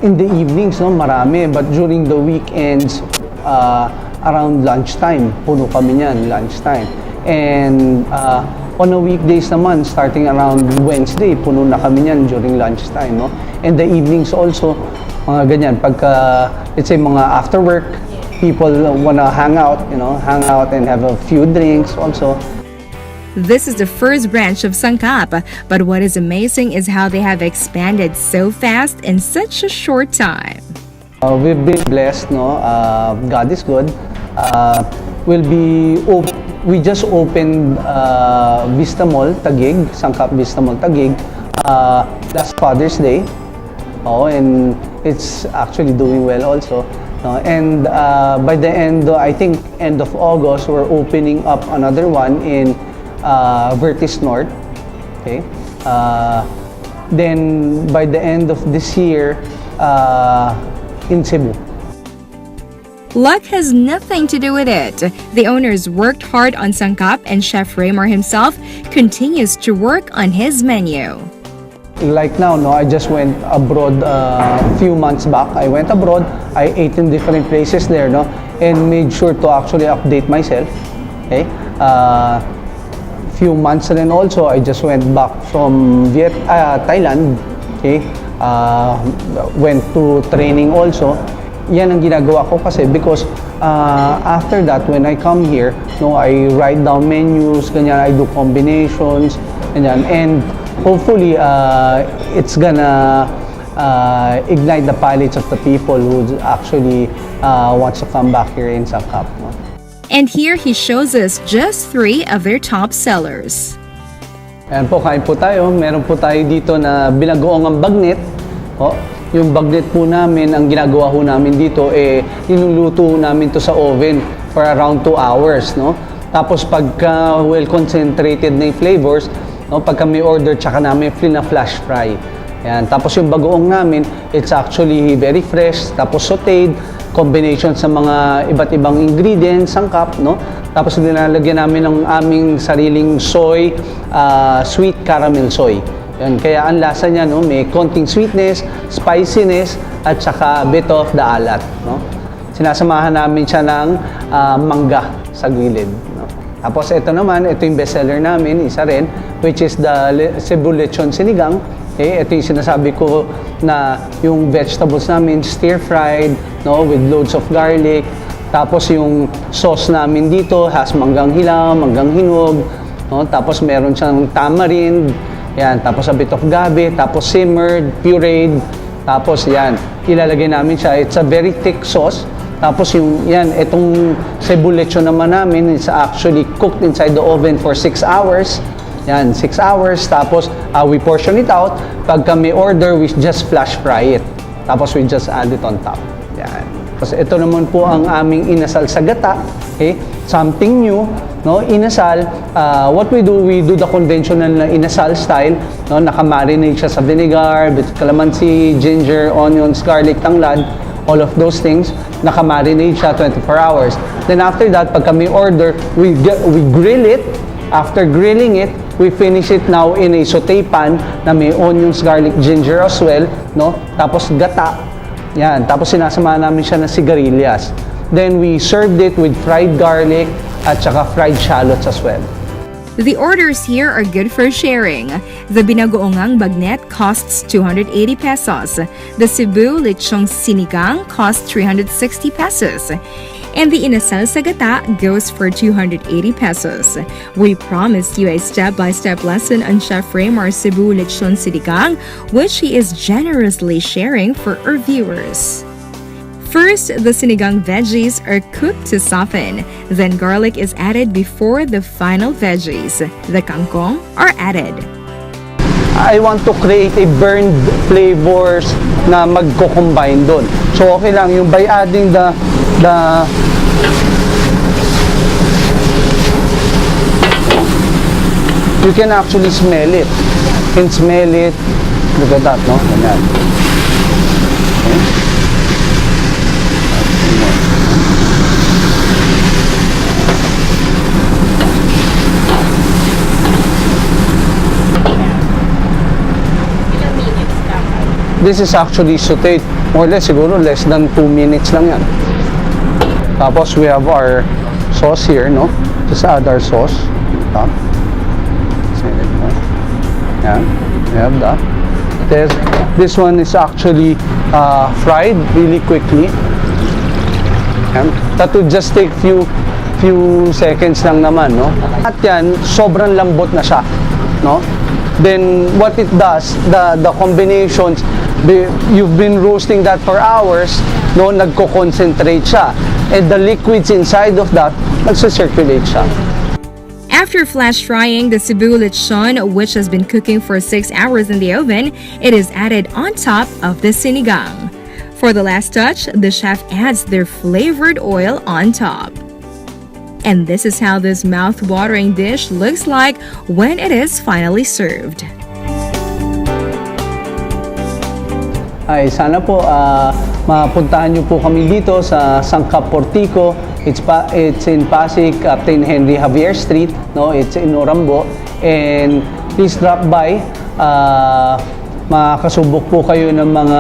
In the evenings, no, marami, but during the weekends, around lunchtime. Puno kami niyan, lunchtime. And on a weekdays naman, starting around Wednesday, puno na kami niyan during lunchtime, no? And the evenings also, mga ganyan. Pagka, let's say, mga after work, people wanna hang out and have a few drinks also. This is the first branch of Sangkap, but what is amazing is how they have expanded so fast in such a short time. We've been blessed, no? God is good. We just opened Vista Mall Taguig, Sangkap Vista Mall Taguig, last Father's Day. And it's actually doing well also. And by the end, I think end of August, we're opening up another one in Vertis North. Okay. Then by the end of this year, in Cebu. Luck has nothing to do with it. The owners worked hard on Sangkap, and Chef Raymar himself continues to work on his menu. Like now, no, I just went abroad a few months back. I went abroad, I ate in different places there, no, and made sure to actually update myself. Okay, few months and then also I just went back from Thailand. Okay, went to training also. Yan ang ginagawa ko kasi because after that, when I come here, no, I write down menus, ganyan, I do combinations, ganyan, and hopefully, it's gonna ignite the palates of the people who actually wants to come back here in Sangkap. No? And here he shows us just 3 of their top sellers. Ayan po, kain po tayo. Meron po tayo dito na binagoong ang bagnet. Yung bagnet po namin, ang ginagawa po namin dito, niluluto namin to sa oven for around 2 hours. No? Tapos pagka well concentrated na yung flavors, no, pagka may order, tsaka namin flash fry. Yan. Tapos yung bagoong namin, it's actually very fresh, tapos sauteed, combination sa mga iba't ibang ingredients, sangkap, no? Tapos nilalagyan namin ng aming sariling soy, sweet caramel soy. Yan. Kaya ang lasa niya, no, may konting sweetness, spiciness, at saka bit of the alat. No? Sinasamahan namin siya ng mangga sa gilid. No? Tapos ito naman, ito yung bestseller namin, isa rin, which is the Cebu Lechon Sinigang. Okay, ito yung sinasabi ko na yung vegetables namin, stir-fried, no, with loads of garlic. Tapos yung sauce namin dito has manggang hilaw, manggang hinog. No? Tapos meron siyang tamarind. Yan, tapos a bit of gabi, tapos simmered, pureed. Tapos yan, ilalagay namin siya. It's a very thick sauce. Tapos yung, yan, itong Cebu Lechon naman namin is actually cooked inside the oven for 6 hours. Yan, 6 hours. Tapos we portion it out. Pagka may order, we just flash fry it. Tapos we just add it on top. Yan. Tapos ito naman po ang aming inasal sa gata. Okay? Something new. No, inasal, what we do the conventional na inasal style, no, naka-marinate siya sa vinegar, with calamansi, ginger, onions, garlic, tanglad, all of those things, naka-marinate siya 24 hours. Then after that, pag kami order, we grill it. After grilling it, we finish it now in a saute pan na may onions, garlic, ginger as well, no? Tapos gata. Yan, tapos sinasamahan namin siya ng sigarilyas. Then we served it with fried garlic at saka fried shallots as well. The orders here are good for sharing. The binagoongang bagnet costs 280 pesos. The Cebu Lechong Sinigang costs 360 pesos. And the inasal sa gata goes for 280 pesos. We promised you a step-by-step lesson on Chef Raymar's Cebu Lechon Sinigang, which he is generously sharing for our viewers. First, the sinigang veggies are cooked to soften. Then garlic is added before the final veggies. The kangkong are added. I want to create a burned flavors na magko-combine doon. So okay lang yung by adding the you can actually smell it. You can smell it. Look at that, no? Ganyan. Okay. This is actually sauteed, more or less, siguro less than 2 minutes lang yan. Tapos we have our sauce here, no? Just add our sauce. Top. Yan. We have that. This one is actually fried really quickly. Yan. That will just take few seconds lang naman, no? At yan, sobrang lambot na siya, no? Then what it does, the combinations, you've been roasting that for hours, no? Nagko-concentrate siya. And the liquids inside of that, nagsa-circulate siya. After flash frying the Cebu lechon, which has been cooking for 6 hours in the oven, it is added on top of the sinigang. For the last touch, the chef adds their flavored oil on top. And this is how this mouth-watering dish looks like when it is finally served. Ay, sana po mapuntahan niyo po kami dito sa Sangkap Portico. It's in Pasig, Captain Henry Javier Street, no? It's in Orambo. And please drop by. Makakasubok po kayo ng mga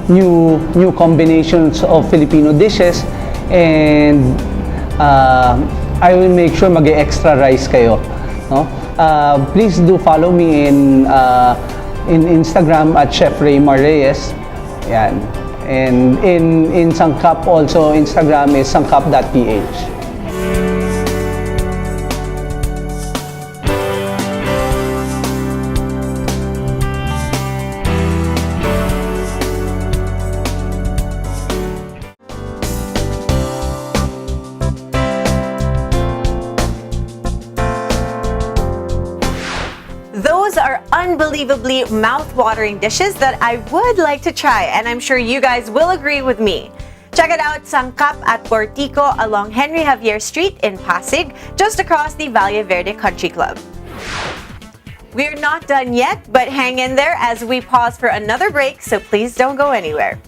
new combinations of Filipino dishes, and I will make sure mag-extra rice kayo, no? Please do follow me in Instagram at Chef Raymar Reyes. Yan. And in Sangkap also, Instagram is sangkap.ph. Those are unbelievably mouth-watering dishes that I would like to try, and I'm sure you guys will agree with me. Check it out, Sangkap at Portico along Henry Javier Street in Pasig, just across the Valle Verde Country Club. We're not done yet, but hang in there as we pause for another break, so please don't go anywhere.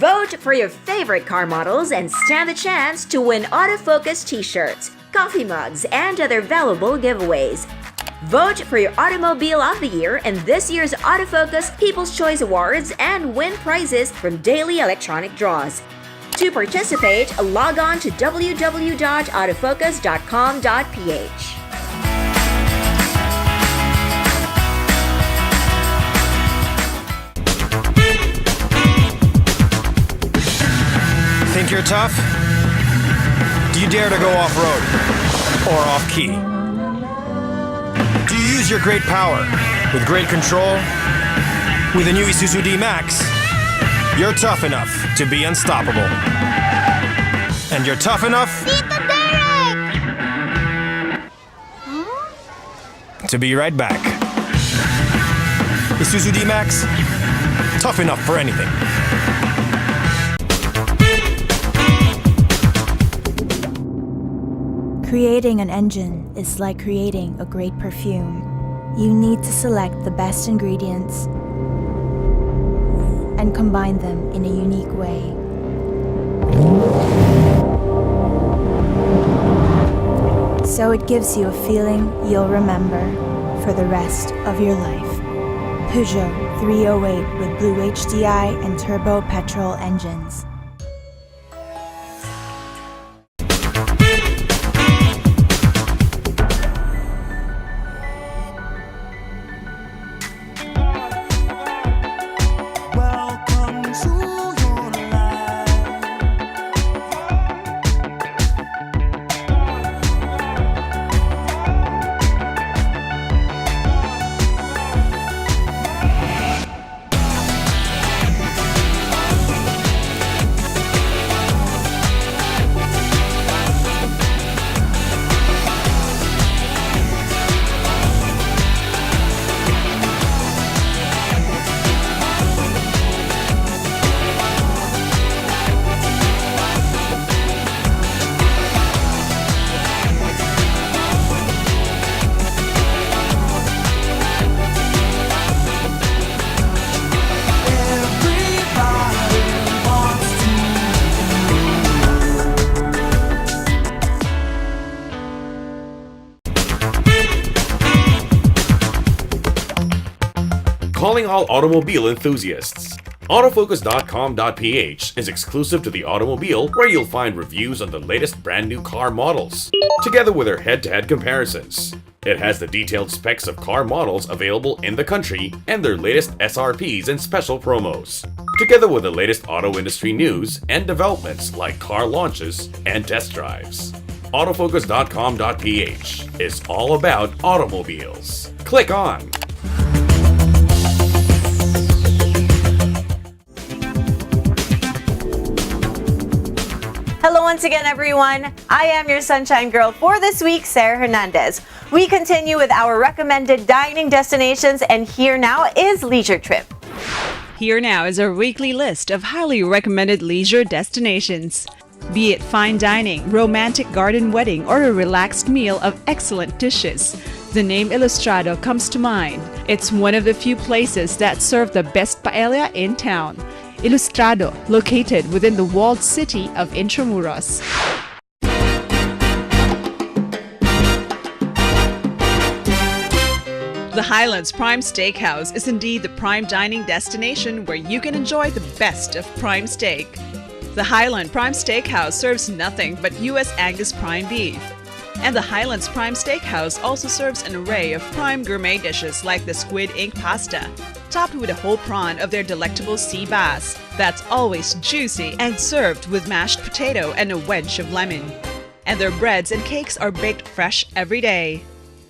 Vote for your favorite car models and stand the chance to win autofocus t-shirts, coffee mugs, and other valuable giveaways. Vote for your Automobile of the Year in this year's Autofocus People's Choice Awards and win prizes from daily electronic draws. To participate, log on to www.autofocus.com.ph. Think you're tough? Do you dare to go off-road or off-key? Do you use your great power with great control? With the new Isuzu D-Max, you're tough enough to be unstoppable. And you're tough enough to be right back. Isuzu D-Max, tough enough for anything. Creating an engine is like creating a great perfume. You need to select the best ingredients and combine them in a unique way. So it gives you a feeling you'll remember for the rest of your life. Peugeot 308 with Blue HDI and turbo petrol engines. calling all automobile enthusiasts. Autofocus.com.ph is exclusive to the automobile, where you'll find reviews on the latest brand new car models, together with their head-to-head comparisons. It has the detailed specs of car models available in the country and their latest SRPs and special promos, together with the latest auto industry news and developments like car launches and test drives. Autofocus.com.ph is all about automobiles. Click on. Hello once again, everyone. I am your sunshine girl for this week, Sarah Hernandez. We continue with our recommended dining destinations, and here now is Leisure Trip. Here now is our weekly list of highly recommended leisure destinations. Be it fine dining, romantic garden wedding, or a relaxed meal of excellent dishes, the name Ilustrado comes to mind. It's one of the few places that serve the best paella in town. Ilustrado, located within the walled city of Intramuros. The Highlands Prime Steakhouse is indeed the prime dining destination where you can enjoy the best of prime steak. The Highland Prime Steakhouse serves nothing but U.S. Angus prime beef. And the Highlands Prime Steakhouse also serves an array of prime gourmet dishes like the squid ink pasta, topped with a whole prawn of their delectable sea bass that's always juicy and served with mashed potato and a wedge of lemon. And their breads and cakes are baked fresh every day.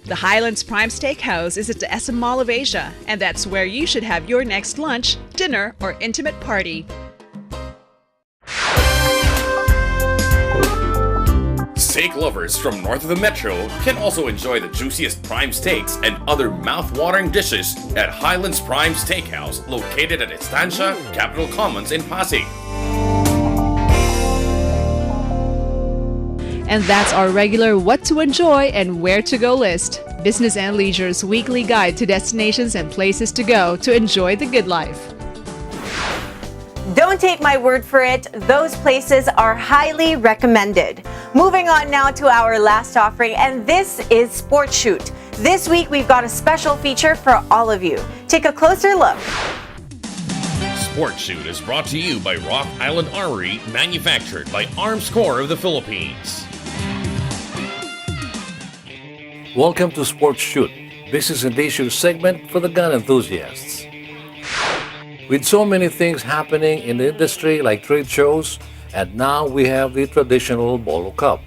The Highlands Prime Steakhouse is at the SM Mall of Asia, and that's where you should have your next lunch, dinner, or intimate party. Steak lovers from north of the metro can also enjoy the juiciest prime steaks and other mouth-watering dishes at Highlands Prime Steakhouse, located at Estancia, Capitol Commons in Pasig. And that's our regular What to Enjoy and Where to Go list. Business and Leisure's weekly guide to destinations and places to go to enjoy the good life. Don't take my word for it, those places are highly recommended. Moving on now to our last offering, and this is Sport Shoot. This week we've got a special feature for all of you. Take a closer look. Sport Shoot is brought to you by Rock Island Armory, manufactured by Arms Corps of the Philippines. Welcome to Sports Shoot, Business and Leisure segment for the gun enthusiasts. With so many things happening in the industry like trade shows, and now we have the traditional Bolo Cup.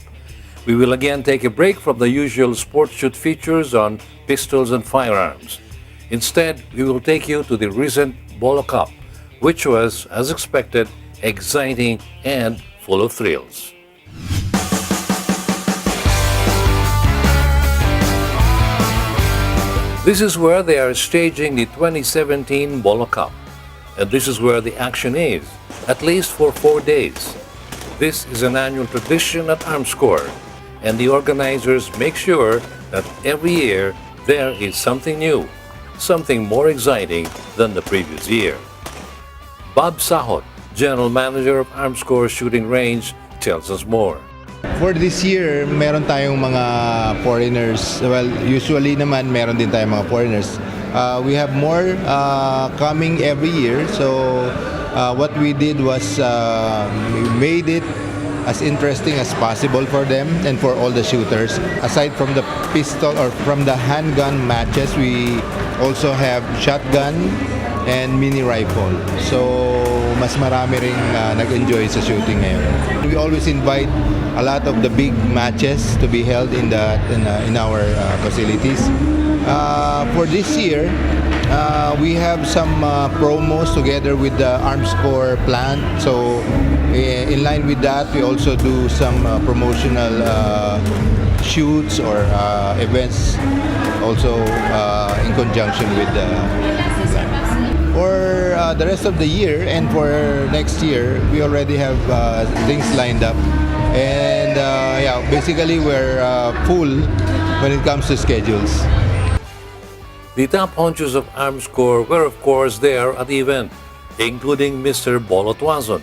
We will again take a break from the usual Sports Shoot features on pistols and firearms. Instead, we will take you to the recent Bolo Cup, which was, as expected, exciting and full of thrills. This is where they are staging the 2017 Bolo Cup. And this is where the action is, at least for 4 days. This is an annual tradition at Arms Corps, and the organizers make sure that every year there is something new, something more exciting than the previous year. Bob Sahot, General Manager of Arms Corps Shooting Range, tells us more. For this year, meron tayong mga foreigners. Well, usually naman meron din tayong mga foreigners. We have more coming every year. So what we did was we made it as interesting as possible for them and for all the shooters. Aside from the pistol or from the handgun matches, we also have shotgun and mini rifle. So mas marami ring nag-enjoy sa shooting ngayon. We always invite a lot of the big matches to be held in our facilities. For this year, we have some promos together with the Arms Corps plant. So in line with that, we also do some promotional shoots or events also in conjunction with the for the rest of the year and for next year, we already have things lined up. And yeah, basically we're full when it comes to schedules. The top honchos of Arms Corps were of course there at the event, including Mr. Bolo Tuazon,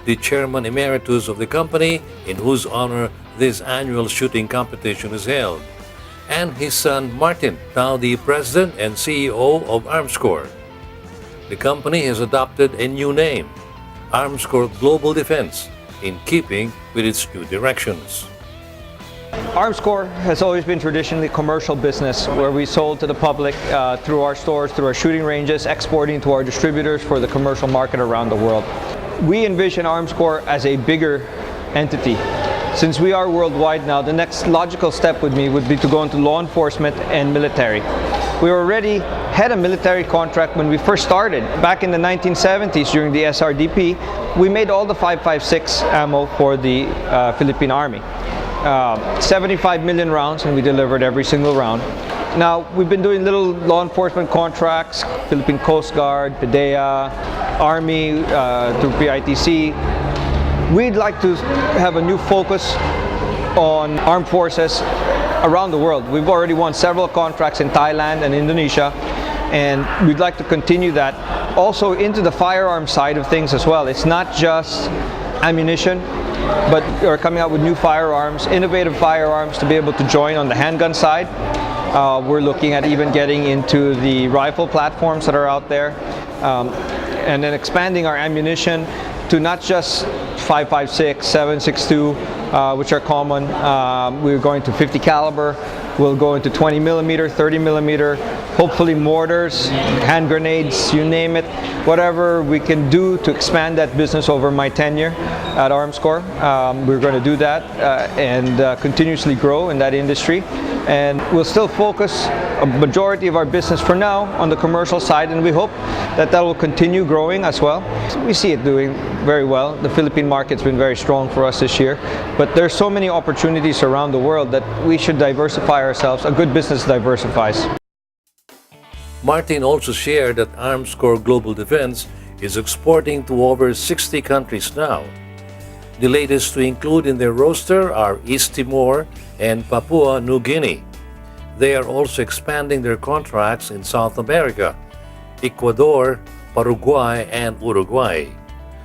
the Chairman Emeritus of the company in whose honor this annual shooting competition is held, and his son Martin, now the President and CEO of Arms Corps. The company has adopted a new name, Armscor Global Defense, in keeping with its new directions. Armscor has always been traditionally commercial business where we sold to the public through our stores, through our shooting ranges, exporting to our distributors for the commercial market around the world. We envision Armscor as a bigger entity. Since we are worldwide now, the next logical step with me would be to go into law enforcement and military. We already had a military contract when we first started. Back in the 1970s during the SRDP, we made all the 5.56 ammo for the Philippine Army. 75 million rounds, and we delivered every single round. Now, we've been doing little law enforcement contracts, Philippine Coast Guard, PDEA, Army, through PITC. We'd like to have a new focus on armed forces around the world. We've already won several contracts in Thailand and Indonesia, and we'd like to continue that also into the firearm side of things as well. It's not just ammunition, but we're coming out with new firearms, innovative firearms to be able to join on the handgun side. We're looking at even getting into the rifle platforms that are out there, and then expanding our ammunition to not just 5.56, 7.62, which are common. We're going to 50 caliber. We'll go into 20 millimeter, 30 millimeter, hopefully mortars, hand grenades, you name it. Whatever we can do to expand that business over my tenure at Armscor, we're going to do that and continuously grow in that industry. And we'll still focus a majority of our business for now on the commercial side, and we hope that that will continue growing as well. We see it doing very well. The Philippine market's been very strong for us this year, but there's so many opportunities around the world that we should diversify ourselves. A good business diversifies. Martin also shared that Armscor Global Defense is exporting to over 60 countries now. The latest to include in their roster are East Timor and Papua New Guinea. They are also expanding their contracts in South America, Ecuador, Paraguay, and Uruguay.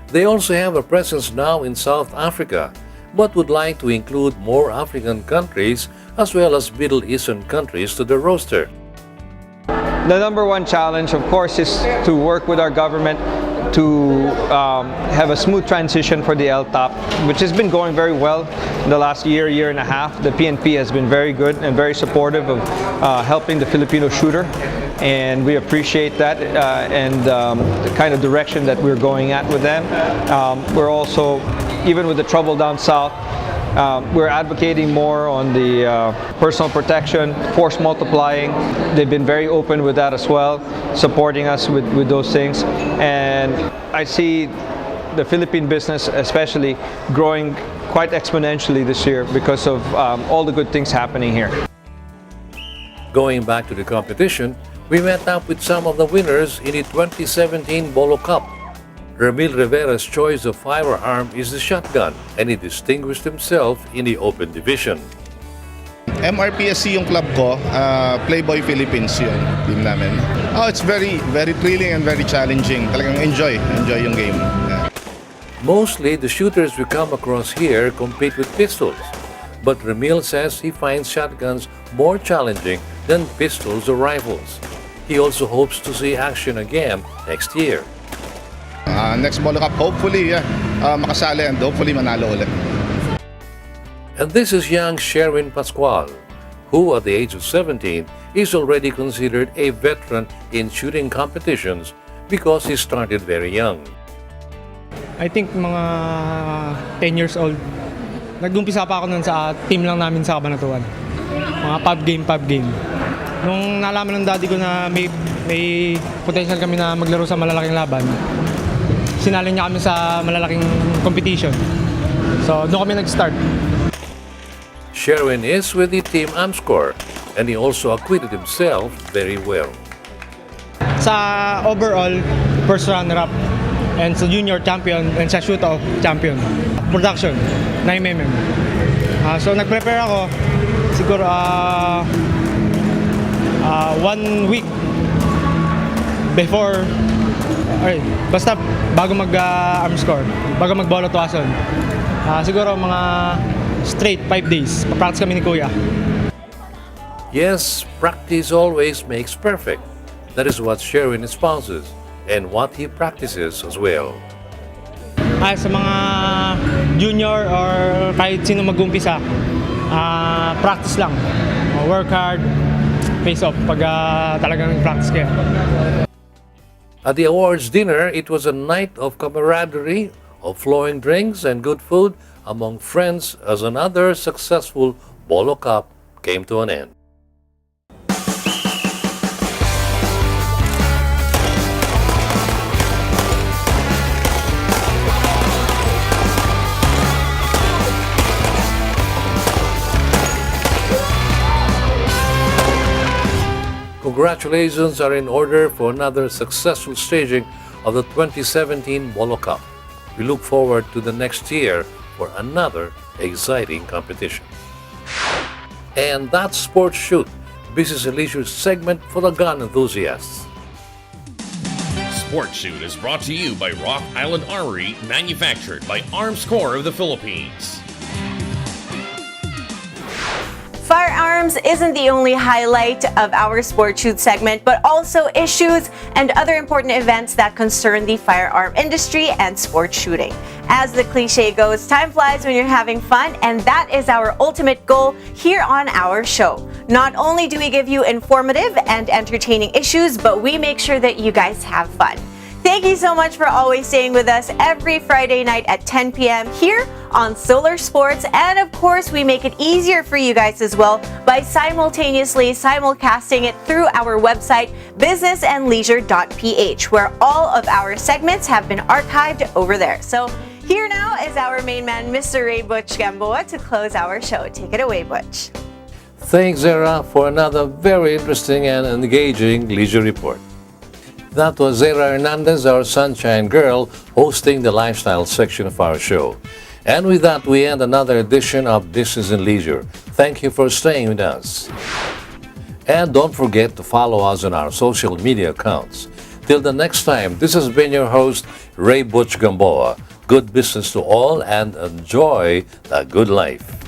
They also have a presence now in South Africa, but would like to include more African countries as well as Middle Eastern countries to the roster. The number one challenge, of course, is to work with our government to have a smooth transition for the LTAP, which has been going very well in the last year and a half. The PNP has been very good and very supportive of helping the Filipino shooter, and we appreciate that and the kind of direction that we're going at with them. We're also, even with the trouble down south, we're advocating more on the personal protection, force multiplying. They've been very open with that as well, supporting us with those things. And I see the Philippine business especially growing quite exponentially this year because of all the good things happening here. Going back to the competition, we met up with some of the winners in the 2017 Bolo Cup. Ramil Rivera's choice of firearm is the shotgun, and he distinguished himself in the open division. MRPSC yung club ko, Playboy Philippines yung team namin. Oh, it's very thrilling and very challenging. Talagang enjoy yung game. Yeah. Mostly, the shooters we come across here compete with pistols, but Ramil says he finds shotguns more challenging than pistols or rifles. He also hopes to see action again next year. Next Bolo Cup, hopefully, makasali and hopefully manalo ulit. And this is young Sherwin Pascual, who at the age of 17 is already considered a veteran in shooting competitions because he started very young. I think mga 10 years old. Nag-umpisa pa ako nun sa team lang namin sa Cabanatuan. Mga pub game. Nung nalaman ng daddy ko na may potential kami na maglaro sa malalaking laban, sinali niya kami sa malalaking competition. So, doon kami nag-start. Sherwin is with the team Armscor, and he also acquitted himself very well. Sa overall, first runner-up, and sa junior champion, and sa shoot-off champion. Production, 9mm. So, nag-prepare ako, siguro 1 week before. Basta bago mag-Armscor, bago mag-Bolo Tuason. Siguro mga straight 5 days. Pa-practice kami ni Kuya. Yes, practice always makes perfect. That is what Sherwin espouses. and what he practices as well. Sa mga junior or kahit sino mag-umpisa, practice lang. Work hard, face off pag talagang practice kayo. At the awards dinner, it was a night of camaraderie, of flowing drinks and good food among friends as another successful Bolo Cup came to an end. Congratulations are in order for another successful staging of the 2017 Bolo Cup. We look forward to the next year for another exciting competition. And that's Sports Shoot, Business and Leisure segment for the gun enthusiasts. Sports Shoot is brought to you by Rock Island Armory, manufactured by Arms Corps of the Philippines. Firearms isn't the only highlight of our Sports Shoot segment, but also issues and other important events that concern the firearm industry and sports shooting. As the cliche goes, time flies when you're having fun, and that is our ultimate goal here on our show. Not only do we give you informative and entertaining issues, but we make sure that you guys have fun. Thank you so much for always staying with us every Friday night at 10 p.m. here on Solar Sports. And of course, we make it easier for you guys as well by simultaneously simulcasting it through our website, businessandleisure.ph, where all of our segments have been archived over there. So here now is our main man, Mr. Ray Butch Gamboa, to close our show. Take it away, Butch. Thanks, Zara, for another very interesting and engaging leisure report. That was Zara Hernandez, our sunshine girl, hosting the lifestyle section of our show. And with that, we end another edition of Business and Leisure. Thank you for staying with us. And don't forget to follow us on our social media accounts. Till the next time, this has been your host, Ray Butch Gamboa. Good business to all and enjoy the good life.